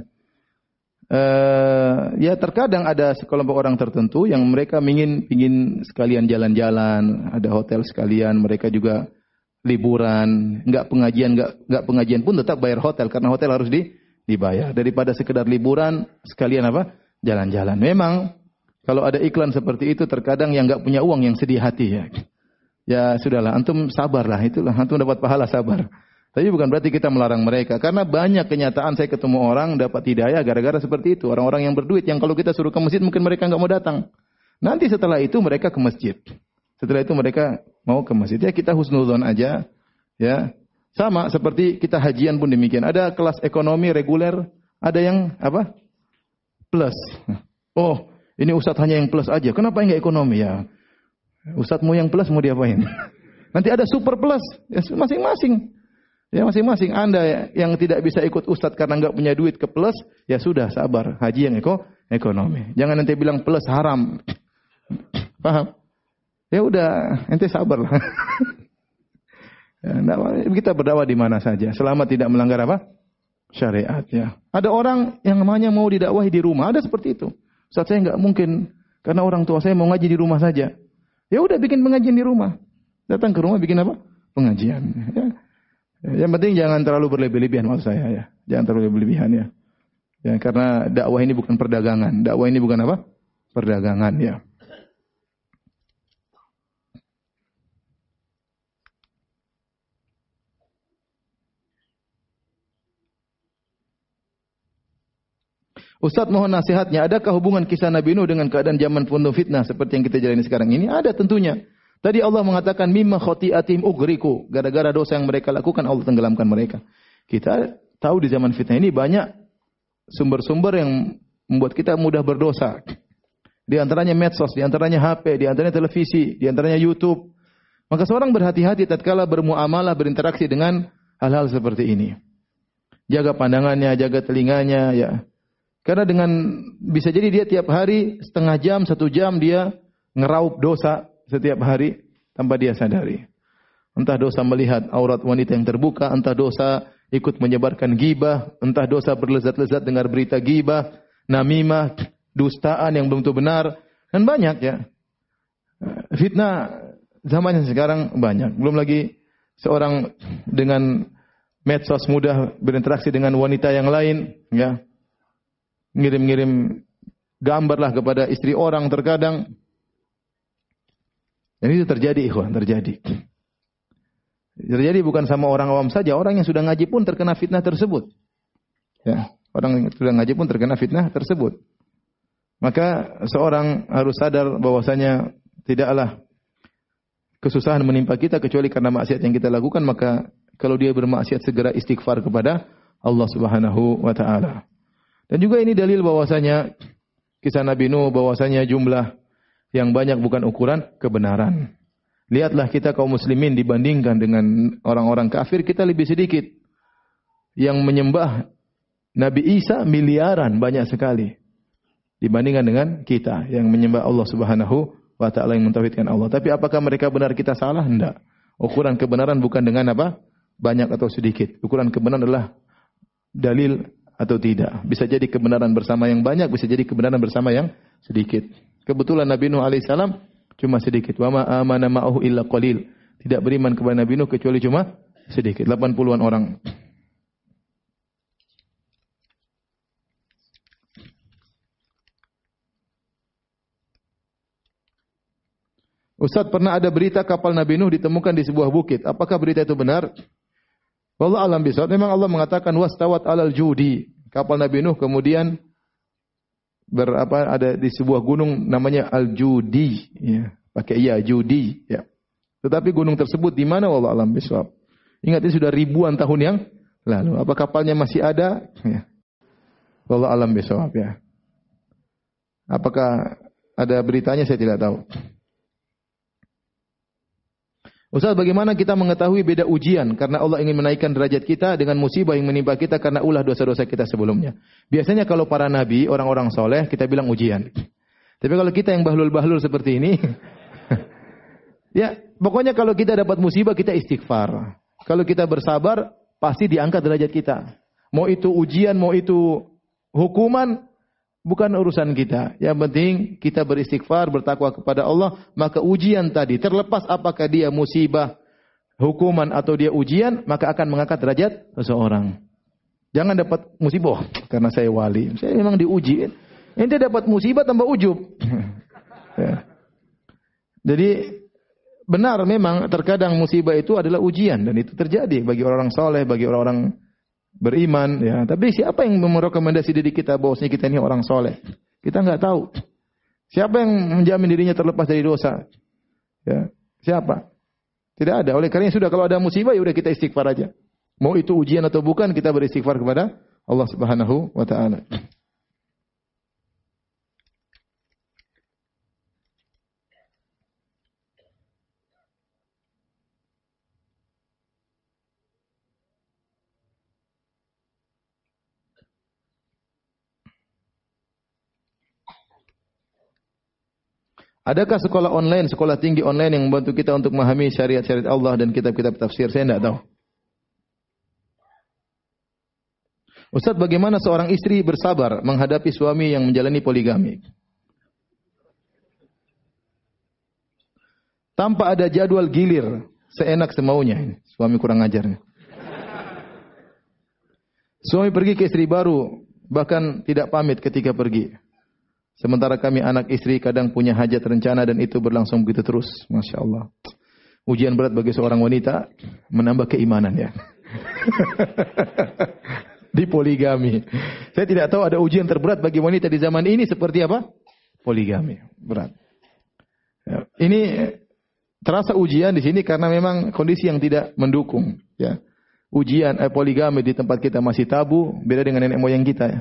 Ya terkadang ada sekelompok orang tertentu yang mereka ingin sekalian jalan-jalan, ada hotel sekalian, mereka juga liburan, nggak pengajian pun tetap bayar hotel karena hotel harus dibayar. Daripada sekedar liburan sekalian apa? Jalan-jalan. Memang kalau ada iklan seperti itu terkadang yang nggak punya uang yang sedih hati ya. Ya sudahlah, antum sabarlah, itulah antum dapat pahala sabar. Tapi bukan berarti kita melarang mereka, karena banyak kenyataan saya ketemu orang dapat hidayah gara-gara seperti itu. Orang-orang yang berduit yang kalau kita suruh ke masjid mungkin mereka nggak mau datang. Nanti setelah itu mereka ke masjid. Setelah itu mereka mau ke masjid. Ya kita husnudzon aja. Ya. Sama seperti kita hajian pun demikian. Ada kelas ekonomi reguler, ada yang apa? Plus. Oh, ini ustadz hanya yang plus aja. Kenapa enggak ekonomi ya? Ustadz mau yang plus mau diapain? Nanti ada super plus. Ya masing-masing. Ya masing-masing. Anda yang tidak bisa ikut ustadz karena enggak punya duit ke plus, ya sudah sabar. Haji yang ekonomi. Jangan nanti bilang plus haram. Paham? Ya udah, ente sabarlah. Ya, kita berdakwah di mana saja, selama tidak melanggar apa? Syariat. Ya. Ada orang yang namanya mau didakwahi di rumah, ada seperti itu. Ustaz, saya nggak mungkin, karena orang tua saya mau ngaji di rumah saja. Ya udah bikin pengajian di rumah. Datang ke rumah bikin apa? Pengajian. Ya. Yang penting jangan terlalu berlebih-lebihan maksud saya ya. Jangan terlalu berlebihan ya. Ya, karena dakwah ini bukan perdagangan. Dakwah ini bukan apa? Perdagangan ya. Ustaz mohon nasihatnya, adakah hubungan kisah Nabi Nuh dengan keadaan zaman penuh fitnah seperti yang kita jalani sekarang ini? Ada tentunya. Tadi Allah mengatakan mimma khati'atim ugriku, gara-gara dosa yang mereka lakukan Allah tenggelamkan mereka. Kita tahu di zaman fitnah ini banyak sumber-sumber yang membuat kita mudah berdosa. Di antaranya medsos, di antaranya HP, di antaranya televisi, di antaranya YouTube. Maka seorang berhati-hati tatkala bermuamalah, berinteraksi dengan hal-hal seperti ini. Jaga pandangannya, jaga telinganya, ya. Karena bisa jadi dia tiap hari setengah jam, 1 jam dia ngeraup dosa setiap hari tanpa dia sadari. Entah dosa melihat aurat wanita yang terbuka, entah dosa ikut menyebarkan gibah, entah dosa berlezat-lezat dengar berita gibah, namimah, dustaan yang belum tentu benar, dan banyak ya. Fitnah zaman sekarang banyak. Belum lagi seorang dengan medsos mudah berinteraksi dengan wanita yang lain, ya. Ngirim-ngirim gambarlah kepada istri orang terkadang. Dan itu terjadi, ikhwan, terjadi. Terjadi bukan sama orang awam saja, orang yang sudah ngaji pun terkena fitnah tersebut. Ya, orang yang sudah ngaji pun terkena fitnah tersebut. Maka seorang harus sadar bahwasanya tidaklah kesusahan menimpa kita kecuali karena maksiat yang kita lakukan, maka kalau dia bermaksiat segera istighfar kepada Allah Subhanahu wa taala. Dan juga ini dalil bahwasanya kisah Nabi Nuh bahwasanya jumlah yang banyak bukan ukuran kebenaran. Lihatlah kita kaum muslimin dibandingkan dengan orang-orang kafir, kita lebih sedikit. Yang menyembah Nabi Isa miliaran banyak sekali. Dibandingkan dengan kita yang menyembah Allah Subhanahu wa taala, yang mentauhidkan Allah. Tapi apakah mereka benar, kita salah? Tidak. Ukuran kebenaran bukan dengan apa? Banyak atau sedikit. Ukuran kebenaran adalah dalil atau tidak. Bisa jadi kebenaran bersama yang banyak, bisa jadi kebenaran bersama yang sedikit. Kebetulan Nabi Nuh alaihissalam cuma sedikit. Wa ma amana ma'ahu illa qalil. Tidak beriman kepada Nabi Nuh kecuali cuma sedikit, 80-an orang. Ustaz, pernah ada berita kapal Nabi Nuh ditemukan di sebuah bukit. Apakah berita itu benar? Wallahu a'lam bishawab. Memang Allah mengatakan wastawat 'alal judi. Kapal Nabi Nuh kemudian ada di sebuah gunung namanya Al-Judi, ya. Pakai iya, Judi, ya. Tetapi gunung tersebut di mana, wallahu a'lam bishawab. Ingat, ini sudah ribuan tahun yang lalu. Apa kapalnya masih ada? Ya. Wallahu a'lam bishawab, ya. Apakah ada beritanya, saya tidak tahu. Ustaz, bagaimana kita mengetahui beda ujian? Karena Allah ingin menaikkan derajat kita dengan musibah yang menimpa kita karena ulah dosa-dosa kita sebelumnya. Biasanya kalau para nabi, orang-orang soleh, kita bilang ujian. Tapi kalau kita yang bahlul-bahlul seperti ini, ya pokoknya kalau kita dapat musibah, kita istighfar. Kalau kita bersabar, pasti diangkat derajat kita. Mau itu ujian, mau itu hukuman, bukan urusan kita. Yang penting kita beristighfar, bertakwa kepada Allah. Maka ujian tadi, terlepas apakah dia musibah, hukuman atau dia ujian, maka akan mengangkat derajat seseorang. Jangan dapat musibah karena saya wali. Saya memang diuji. Ente dapat musibah tambah ujub. Ya. Jadi benar memang terkadang musibah itu adalah ujian. Dan itu terjadi bagi orang soleh, bagi orang-orang beriman, ya. Tapi siapa yang merekomendasi diri kita bahwasanya kita ini orang soleh? Kita nggak tahu. Siapa yang menjamin dirinya terlepas dari dosa? Ya. Siapa? Tidak ada. Oleh karena sudah, kalau ada musibah ya udah kita istighfar aja. Mau itu ujian atau bukan, kita beristighfar kepada Allah Subhanahu wa taala. Adakah sekolah online, sekolah tinggi online yang membantu kita untuk memahami syariat-syariat Allah dan kitab-kitab tafsir? Saya tidak tahu. Ustaz, bagaimana seorang istri bersabar menghadapi suami yang menjalani poligami? Tanpa ada jadwal gilir, seenak semaunya. Suami kurang ajar. Suami pergi ke istri baru, bahkan tidak pamit ketika pergi. Sementara kami anak istri kadang punya hajat rencana dan itu berlangsung begitu terus. Masya Allah. Ujian berat bagi seorang wanita, menambah keimanan, ya. di poligami. Saya tidak tahu ada ujian terberat bagi wanita di zaman ini seperti apa? Poligami. Berat. Ya, ini terasa ujian di sini karena memang kondisi yang tidak mendukung. Ya. Ujian poligami di tempat kita masih tabu, beda dengan nenek moyang kita. Ya.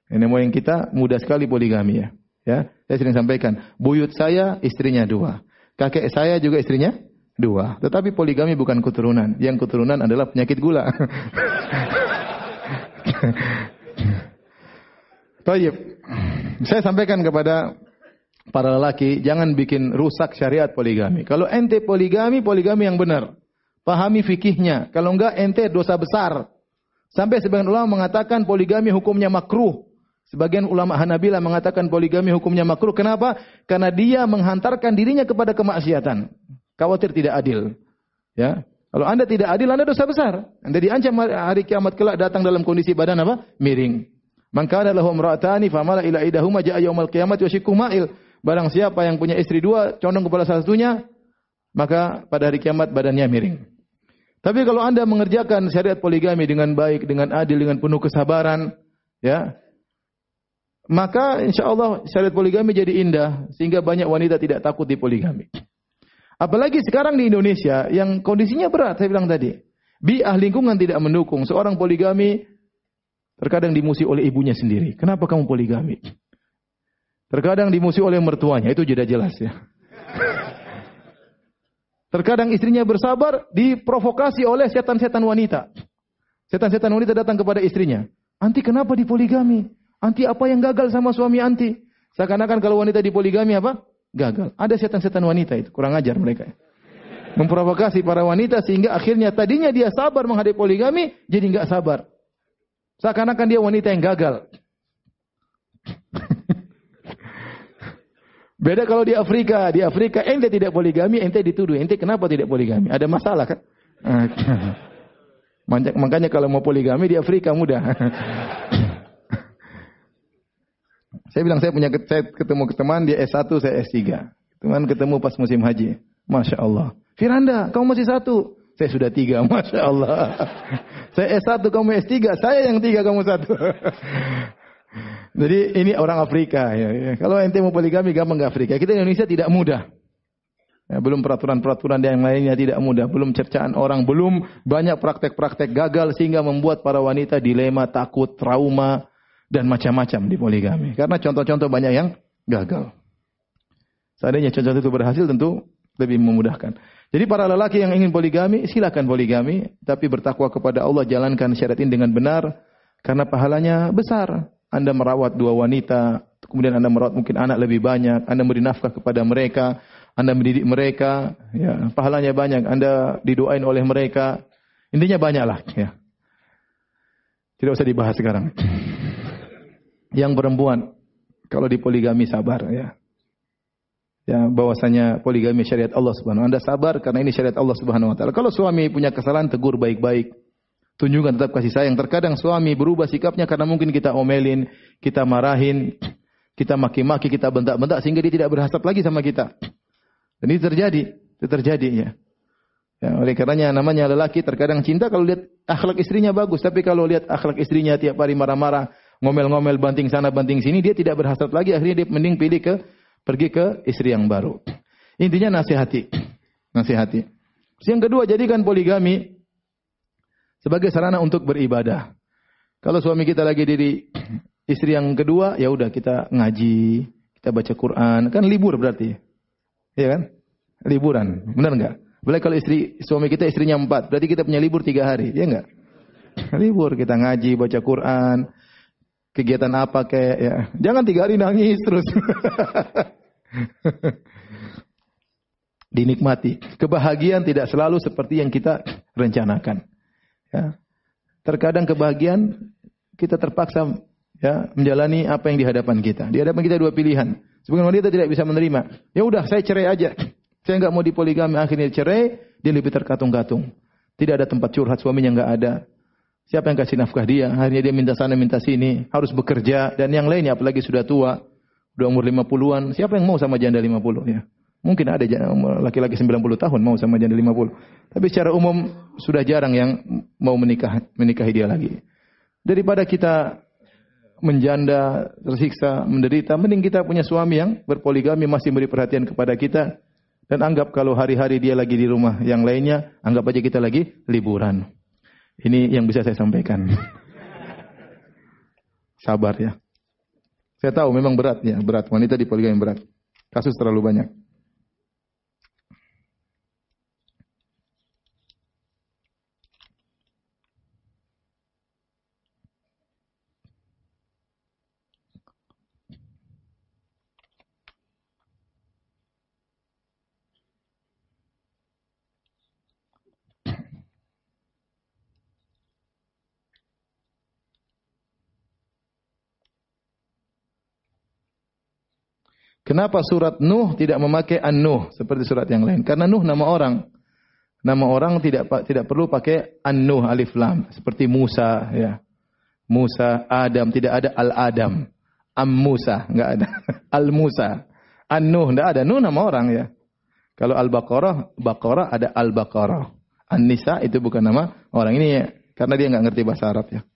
Nenek moyang kita mudah sekali poligami ya. Ya, saya sering sampaikan, buyut saya istrinya 2, kakek saya juga istrinya 2. Tetapi poligami bukan keturunan. Yang keturunan adalah penyakit gula. Baik. Saya sampaikan kepada para lelaki, jangan bikin rusak syariat poligami. Kalau ente poligami, poligami yang benar. Pahami fikihnya. Kalau enggak, ente dosa besar. Sampai sebagian ulama mengatakan poligami hukumnya makruh. Sebagian ulama Hanabilah mengatakan poligami hukumnya makruh. Kenapa? Karena dia menghantarkan dirinya kepada kemaksiatan. Khawatir tidak adil. Ya. Kalau Anda tidak adil, Anda dosa besar. Anda diancam hari kiamat kelak datang dalam kondisi badan apa? Miring. Man kana lahu imra'atani famala ila idahuma ja'a yaumil qiyamati wa shiqqu ma'il. Barang siapa yang punya istri 2, condong kepada salah satunya, maka pada hari kiamat badannya miring. Tapi kalau Anda mengerjakan syariat poligami dengan baik, dengan adil, dengan penuh kesabaran, ya, maka insya Allah syariat poligami jadi indah sehingga banyak wanita tidak takut di poligami. Apalagi sekarang di Indonesia yang kondisinya berat, saya bilang tadi. Bi'ah lingkungan tidak mendukung. Seorang poligami terkadang dimusuhi oleh ibunya sendiri. Kenapa kamu poligami? Terkadang dimusuhi oleh mertuanya, itu sudah jelas ya. Terkadang istrinya bersabar, diprovokasi oleh setan-setan wanita. Setan-setan wanita datang kepada istrinya. Anti kenapa dipoligami? Anti apa yang gagal sama suami anti? Seakan-akan kalau wanita dipoligami apa? Gagal. Ada setan-setan wanita itu, kurang ajar mereka. Memprovokasi para wanita sehingga akhirnya tadinya dia sabar menghadapi poligami, jadi enggak sabar. Seakan-akan dia wanita yang gagal. Beda kalau di Afrika. Di Afrika ente tidak poligami, ente dituduh. Ente kenapa tidak poligami? Ada masalah kan? Makanya kalau mau poligami di Afrika mudah. Saya bilang saya ketemu teman dia S1, saya S3. Teman ketemu pas musim haji. Masya Allah. Firanda, kamu masih 1. Saya sudah 3. Masya Allah. Saya S1, kamu S3. Saya yang 3, kamu 1. Jadi ini orang Afrika. Ya. Kalau ente mau poligami gampang ke Afrika. Kita Indonesia tidak mudah. Ya, belum peraturan-peraturan yang lainnya tidak mudah. Belum cercaan orang. Belum banyak praktek-praktek gagal sehingga membuat para wanita dilema, takut, trauma, dan macam-macam di poligami. Karena contoh-contoh banyak yang gagal. Seandainya contoh itu berhasil tentu lebih memudahkan. Jadi para lelaki yang ingin poligami, silakan poligami. Tapi bertakwa kepada Allah, jalankan syariat ini dengan benar. Karena pahalanya besar. Anda merawat 2 wanita, kemudian Anda merawat mungkin anak lebih banyak. Anda beri nafkah kepada mereka. Anda mendidik mereka. Ya, pahalanya banyak. Anda didoain oleh mereka. Intinya banyaklah. Ya. Tidak usah dibahas sekarang. Yang perempuan kalau dipoligami sabar ya. Ya, bahwasanya poligami syariat Allah Subhanahu wa taala. Anda sabar karena ini syariat Allah Subhanahu wa taala. Kalau suami punya kesalahan tegur baik-baik. Tunjukkan tetap kasih sayang. Terkadang suami berubah sikapnya karena mungkin kita omelin, kita marahin, kita maki-maki, kita bentak-bentak sehingga dia tidak berhasrat lagi sama kita. Dan itu terjadi ya. Ya, oleh karenanya namanya lelaki terkadang cinta kalau lihat akhlak istrinya bagus, tapi kalau lihat akhlak istrinya tiap hari marah-marah, ngomel-ngomel, banting sana banting sini, dia tidak berhasrat lagi, akhirnya dia mending pergi ke istri yang baru. Intinya nasihati. Terus yang kedua, jadikan poligami sebagai sarana untuk beribadah. Kalau suami kita lagi di istri yang kedua, ya udah kita ngaji, kita baca Quran, kan libur berarti. Iya kan? Liburan, benar enggak? Boleh kalau suami kita istrinya 4, berarti kita punya libur 3 hari, ya enggak? Libur, kita ngaji, baca Quran, kegiatan apa kayak ya. Jangan 3 hari nangis terus. Dinikmati. Kebahagiaan tidak selalu seperti yang kita rencanakan. Ya. Terkadang kebahagiaan kita terpaksa ya menjalani apa yang di hadapan kita. Di hadapan kita 2 pilihan. Sebagian wanita tidak bisa menerima. Ya udah, saya cerai aja. Saya enggak mau dipoligami, akhirnya cerai, dia lebih terkatung-katung. Tidak ada tempat curhat, suaminya enggak ada. Siapa yang kasih nafkah dia? Akhirnya dia minta sana, minta sini, harus bekerja dan yang lainnya, apalagi sudah tua, udah umur 50-an. Siapa yang mau sama janda 50 ya? Mungkin ada laki-laki 90 tahun mau sama janda 50. Tapi secara umum sudah jarang yang mau menikahi dia lagi. Daripada kita menjanda, tersiksa, menderita, mending kita punya suami yang berpoligami, masih beri perhatian kepada kita, dan anggap kalau hari-hari dia lagi di rumah yang lainnya, anggap aja kita lagi liburan. Ini yang bisa saya sampaikan. Sabar ya. Saya tahu memang berat ya, berat. Wanita di poligami berat. Kasus terlalu banyak. Kenapa surat Nuh tidak memakai An-Nuh seperti surat yang lain? Karena Nuh nama orang. Nama orang tidak perlu pakai An-Nuh alif lam seperti Musa ya. Musa, Adam, tidak ada Al-Adam. Am-Musa, enggak ada. Al-Musa. An-Nuh enggak ada. Nuh nama orang ya. Kalau Al-Baqarah, Baqarah ada Al-Baqarah. An-Nisa itu bukan nama orang ini ya, karena dia enggak ngerti bahasa Arab ya.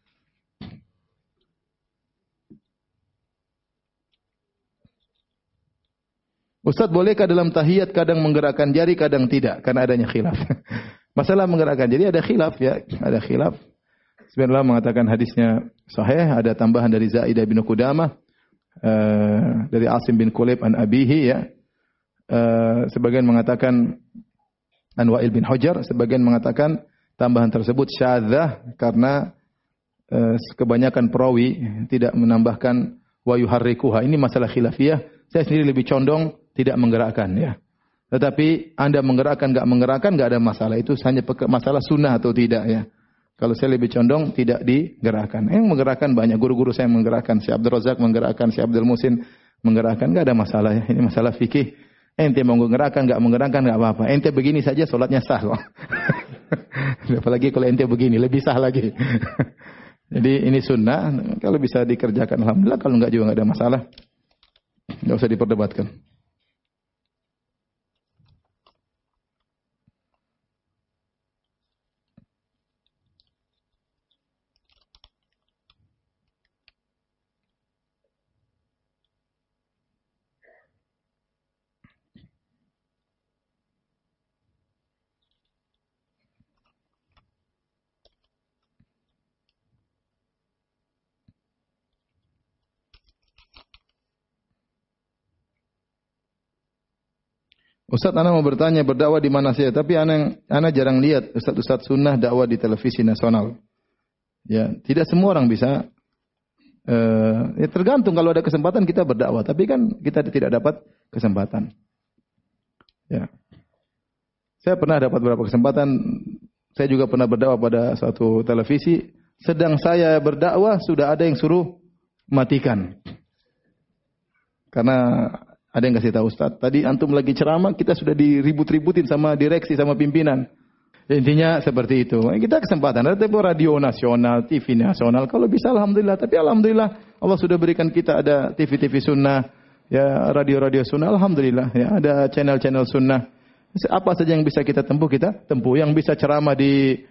Ustaz, bolehkah dalam tahiyat kadang menggerakkan jari, kadang tidak? Karena adanya khilaf. Masalah menggerakkan jari ada khilaf ya. Ada khilaf. Sebagian ulama mengatakan hadisnya sahih. Ada tambahan dari Zaidah bin Qudamah. Dari Asim bin Kulayb an Abihi ya. Sebagian mengatakan an Wa'il bin Hujar. Sebagian mengatakan tambahan tersebut syadzah. Karena kebanyakan perawi tidak menambahkan wa yuharrikuha. Ini masalah khilafiyah. Saya sendiri lebih condong tidak menggerakkan ya. Tetapi Anda menggerakkan, enggak ada masalah. Itu hanya masalah sunnah atau tidak ya. Kalau saya lebih condong tidak digerakkan. Yang menggerakkan banyak, guru-guru saya menggerakkan. Syekh Abdul Razak menggerakkan, Syekh Abdul Musin menggerakkan, enggak ada masalah ya. Ini masalah fikih. Ente mau menggerakkan, enggak apa-apa. Ente begini saja salatnya sah kok. Apalagi kalau ente begini, lebih sah lagi. Jadi ini sunnah, kalau bisa dikerjakan alhamdulillah, kalau enggak juga enggak ada masalah. Enggak usah diperdebatkan. Ustaz, ana mau bertanya, berdakwah di mana saja, tapi ana jarang lihat ustaz sunnah dakwah di televisi nasional. Ya, tidak semua orang bisa. Ya tergantung, kalau ada kesempatan kita berdakwah, tapi kan kita tidak dapat kesempatan. Ya. Saya pernah dapat beberapa kesempatan. Saya juga pernah berdakwah pada suatu televisi. Sedang saya berdakwah sudah ada yang suruh matikan. Karena ada yang kasih tahu, Ustaz, tadi antum lagi ceramah, kita sudah diribut-ributin sama direksi, sama pimpinan. Ya, intinya seperti itu. Kita kesempatan, ada radio nasional, TV nasional, kalau bisa alhamdulillah. Tapi alhamdulillah Allah sudah berikan kita ada TV-TV sunnah, ya radio-radio sunnah, alhamdulillah. Ya, ada channel-channel sunnah. Apa saja yang bisa kita tempuh, kita tempuh. Yang bisa ceramah di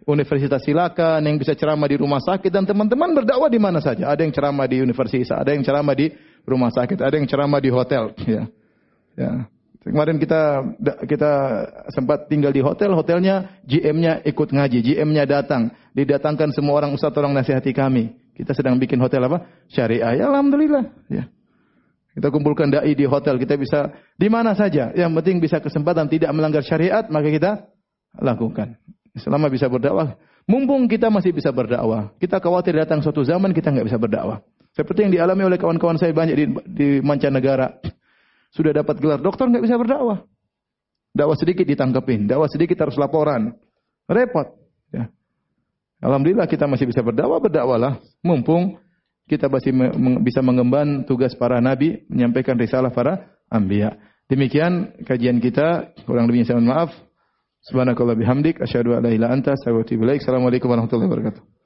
Universitas silakan, yang bisa ceramah di rumah sakit, dan teman-teman berdakwah di mana saja. Ada yang ceramah di universitas, ada yang ceramah di rumah sakit, ada yang ceramah di hotel. Ya, ya. Kemarin kita sempat tinggal di hotel, hotelnya GM-nya ikut ngaji, GM-nya didatangkan semua orang ustaz, orang nasihati kami. Kita sedang bikin hotel apa? Syariah. Ya, alhamdulillah. Ya. Kita kumpulkan dai di hotel, kita bisa di mana saja. Yang penting bisa kesempatan tidak melanggar syariat, maka kita lakukan. Selama bisa berdakwah, mumpung kita masih bisa berdakwah. Kita khawatir datang suatu zaman kita nggak bisa berdakwah. Seperti yang dialami oleh kawan-kawan saya banyak di mancanegara. Sudah dapat gelar doktor nggak bisa berdakwah. Dakwah sedikit ditangkepin, dakwah sedikit harus laporan. Repot. Ya. Alhamdulillah kita masih bisa berdakwahlah. Mumpung kita masih bisa mengemban tugas para nabi, menyampaikan risalah para anbiya. Demikian kajian kita, kurang lebihnya saya mohon maaf. Subhanakallah bihamdik, asyhadu an la ilaha illa anta, astaghfiruka wa atubu ilaik. Assalamualaikum warahmatullahi wabarakatuh.